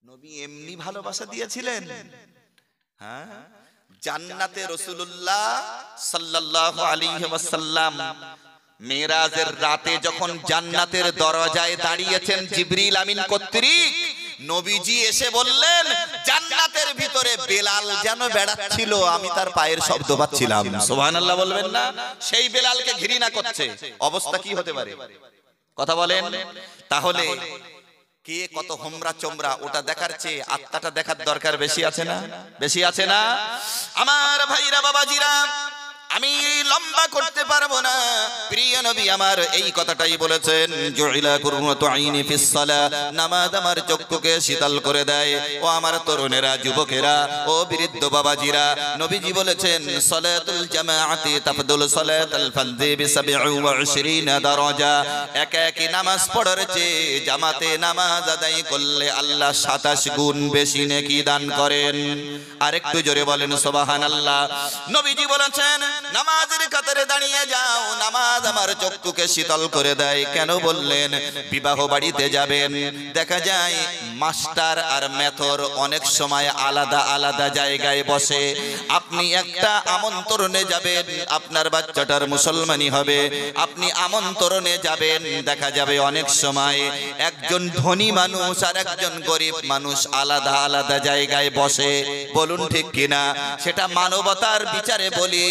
নবী এমনি ভালোবাসা দিয়েছিলেন। হ্যাঁ, জান্নাতে রাসূলুল্লাহ সাল্লাল্লাহু আলাইহি ওয়াসাল্লাম মেরাজের রাতে যখন জান্নাতের দরজায় দাঁড়িয়েছেন জিবরিল আমিন কর্তৃক, নবীজি এসে বললেন, জান্নাতের ভিতরে বেলাল যেন বেড়াচ্ছিল, আমি তার পায়ের শব্দ পাচ্ছিলাম। সুবহানাল্লাহ বলবেন না? সেই বেলালকে ঘৃণা করছে, অবস্থা কি হতে পারে কথা বলেন। তাহলে কে কত হোমরা চোমরা, ওটা দেখার চেয়ে আত্মাটা দেখার দরকার বেশি আছে না? বেশি আছে না? আমার ভাইরা বাবাজিরা, আমি লম্বা করতে পারবো না। প্রিয় নবী আমার এই কথাটাই বলেছেন, জুইলা কুররাতু আইনি ফিস সালাহ, নামাজ আমার চক্ষুকে শীতল করে দেয়। ও আমার তরুণেরা, যুবকেরা, ও বৃদ্ধ বাবাজিরা, নবীজি বলেছেন, সালাতুল জামাআতি তাফদুল সালাতুল ফারদি বি27 দরজা। একাকী নামাজ পড়ার চেয়ে জামাতে নামাজ আদায় করলে আল্লাহ 27 গুণ বেশি নেকি দান করেন। আরেকটু জোরে বলেন সুবহানাল্লাহ। নবীজি বলেছেন, নামাজের কাতারে দাঁড়িয়ে যাও, নামাজ আমার চক্ষুকে শীতল করে দেয়। কেন বললেন? বিবাহ বাড়িতে যাবেন, দেখা যায় মাস্টার আর মেথর অনেক সময় আলাদা আলাদা জায়গায় বসে। আপনি একটা আমন্ত্রণে যাবেন, আপনার বাচ্চাটার মুসলমানি হবে, আপনি আমন্ত্রণে যাবেন, দেখা যাবে অনেক সময় একজন ধনী মানুষ আর একজন গরিব মানুষ আলাদা আলাদা জায়গায় বসে। বলুন ঠিক কিনা? সেটা মানবতার বিচারে বলি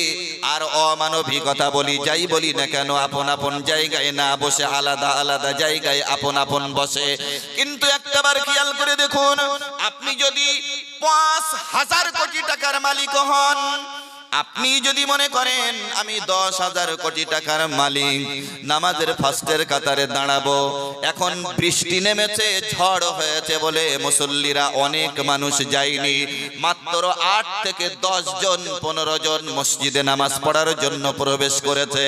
আর অমানবিকতা বলি, যাই বলি না কেন, আপন আপন জায়গায় না বসে আলাদা আলাদা জায়গায় আপন আপন বসে। কিন্তু একটাবার খেয়াল করে দেখুন, আপনি যদি 5,000 কোটি টাকার মালিক হন, আপনি যদি মনে করেন আমি 10,000 কোটি টাকার মালিক, নামাজের ফার্স্টের কাতারে দাঁড়াবো, এখন বৃষ্টি নেমেছে, ঝড় হয়েছে বলে মুসল্লিরা অনেক মানুষ যায়নি, মাত্র 8 থেকে 10 জন 15 জন মসজিদে নামাজ পড়ার জন্য প্রবেশ করেছে।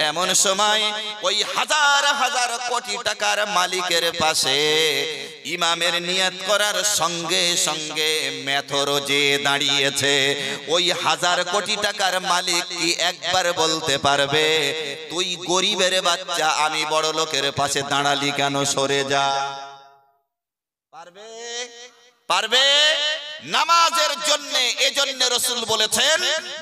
এমন সময় ওই হাজার হাজার কোটি টাকার মালিকের পাশে ইমামের নিয়ত করার সঙ্গে সঙ্গে মেথরও যে দাঁড়িয়েছে, ওই 1000 কোটি টাকার মালিক কি একবার বলতে পারবে, তুই গরিবের বাচ্চা, আমি বড় লোকের পাশে দাঁড়ালি কেন, সরে যা? পারবে? পারবে? নামাজের জন্য এজন্য রাসূল বলেছেন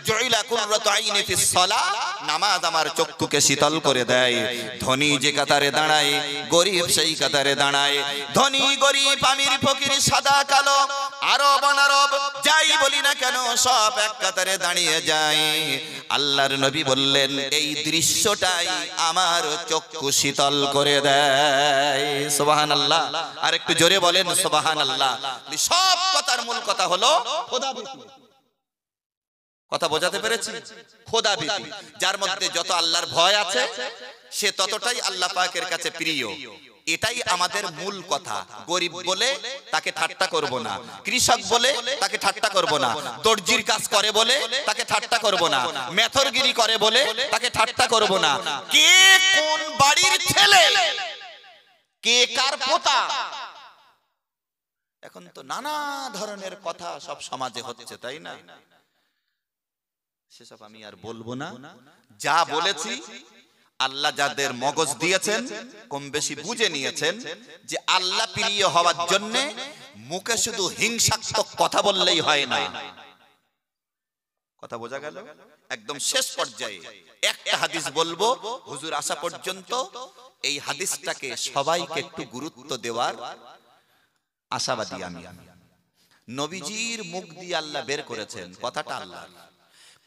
জুইলা কুররাতু আইনি ফিস সালাহ, নামাজ আমার চক্ষুকে শীতল করে দেয়। ধনী যে কাতারে দাঁড়ায়, গরীব সেই কাতারে দাঁড়ায়। ধনী গরীব আমির ফকির সাদা কালো আরব অনারব যাই বলি না কেন সব এক কাতারে দাঁড়িয়ে যায়। আল্লাহর নবী বললেন এই দৃশ্যটাই আমার চক্ষু শীতল করে দেয়। সুবহানাল্লাহ। আর একটু জোরে বলেন সুবহানাল্লাহ। সব কথার মূল কথা হলো খোদাভীতি। কথা বোঝাতে পেরেছি? খোদাভীতি, যার মধ্যে যত আল্লাহর ভয় আছে সে ততটাই আল্লাহ পাকের কাছে প্রিয়। এটাই আমাদের মূল কথা। গরিব বলে তাকে ঠাট্টা করব না, কৃষক বলে তাকে ঠাট্টা করব না, দর্জির কাজ করে বলে তাকে ঠাট্টা করব না, মেথরগিরি করে বলে তাকে ঠাট্টা করব না। কে কোন বাড়ির ছেলে, কে কার পোতা, এখন তো নানা ধরনের কথা সব সমাজে হচ্ছে, তাই না? সেসব আমি আর বলবো না। যা বলেছি আল্লাহ যাদের মগজ দিয়েছেন কম বেশি বুঝে নিয়েছেন যে আল্লাহ প্রিয় হওয়ার জন্য মুখে শুধু হিংসাত্মক কথা বললেই হয় না। কথা বোঝা গেল? একদম শেষ পর্যায়ে একটা হাদিস বলবো, হুজুর আসা পর্যন্ত এই হাদিসটাকে সবাইকে একটু গুরুত্ব দেওয়ার আশাবাদী আমি। নবীজির মুখ দিয়ে আল্লাহ বের করেছেন কথাটা আল্লাহ।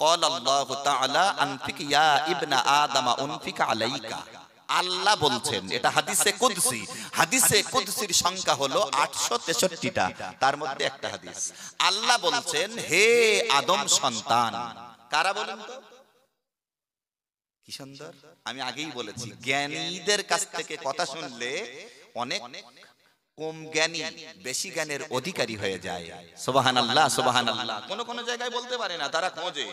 قال الله تعالى انفق يا ابن آدم انفق عليك। আল্লাহ বলছেন, এটা হাদিসে কুদসি। হাদিসে কুদসির সংখ্যা হলো 863টা, তার মধ্যে একটা হাদিস। আল্লাহ বলছেন হে আদম সন্তান। কারা বলেন তো? কি সুন্দর! আমি আগেই বলেছি জ্ঞানীদের কাছ থেকে কথা শুনলে অনেক কম জ্ঞানী বেশি জ্ঞানের অধিকারী হয়ে যায়। সুবহানাল্লাহ সুবহানাল্লাহ। কোন কোন জায়গায় বলতে পারে না, তারা খোঁজে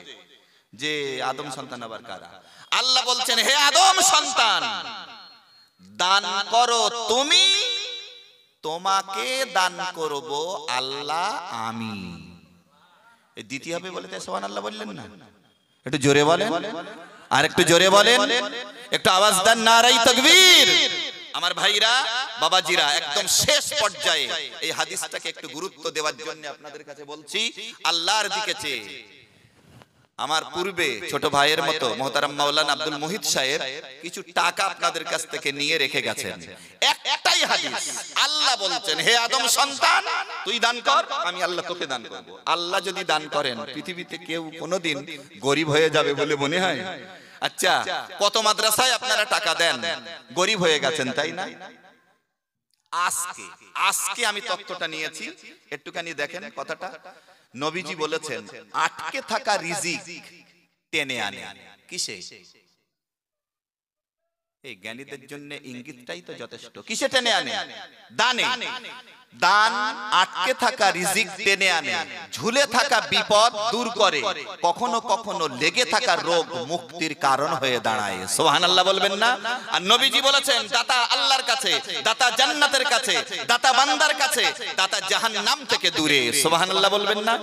যে আদম সন্তান আবার কারা। আল্লাহ বলছেন হে আদম সন্তান, দান করো তুমি, তোমাকে দান করব আল্লাহ আমি। এই দ্বিতীয় হবে বলতে সুবহানাল্লাহ বললেন না? একটু জোরে বলেন, আর একটু জোরে বলেন, একটু আওয়াজ দেন নারায়ে তাকবীর। আমার ভাইরা বাবাজিরা, একদম শেষ পর্যায়ে এই হাদিসটাকে একটু গুরুত্ব দেওয়ার জন্য আপনাদের কাছে বলছি। আল্লাহর দিকে চেয়ে আমার পূর্বে ছোট ভাইয়ের মতো মুহতারাম মাওলানা আব্দুল মুহিত সাহেব কিছু টাকা আপনাদের কাছ থেকে নিয়ে রেখে গেছেন। একটাই হাদিস, আল্লাহ বলছেন হে আদম সন্তান তুই দান কর, আমি আল্লাহ তোকে দান করব। আল্লাহ যদি দান করেন পৃথিবীতে কেউ কোনোদিন গরিব হয়ে যাবে বলে মনে হয়? আচ্ছা, কত মাদ্রাসায় আপনারা টাকা দেন, গরিব হয়ে গেছেন তাই না? আজকে আমি তত্ত্বটা নিয়েছি, একটুখানি দেখেন কথাটা। নবীজি বলেছেন আটকে থাকা রিজিক টেনে আনে। কিসে? এই জ্ঞানীদের জন্য ইঙ্গিতটাই তো যথেষ্ট। কিসে টেনে আনে? দানে। দান আটকে থাকা রিজিক টেনে আনে, ঝুলে থাকা বিপদ দূর করে, কখনো কখনো লেগে থাকা রোগ মুক্তির কারণ হয়ে দাঁড়ায়। সুবহানাল্লাহ বলবেন না? আর নবীজি বলেছেন দাতা আল্লাহর কাছে, দাতা জান্নাতের কাছে, দাতা বান্দার কাছে, দাতা জাহান্নাম থেকে দূরে। সুবহানাল্লাহ বলবেন না?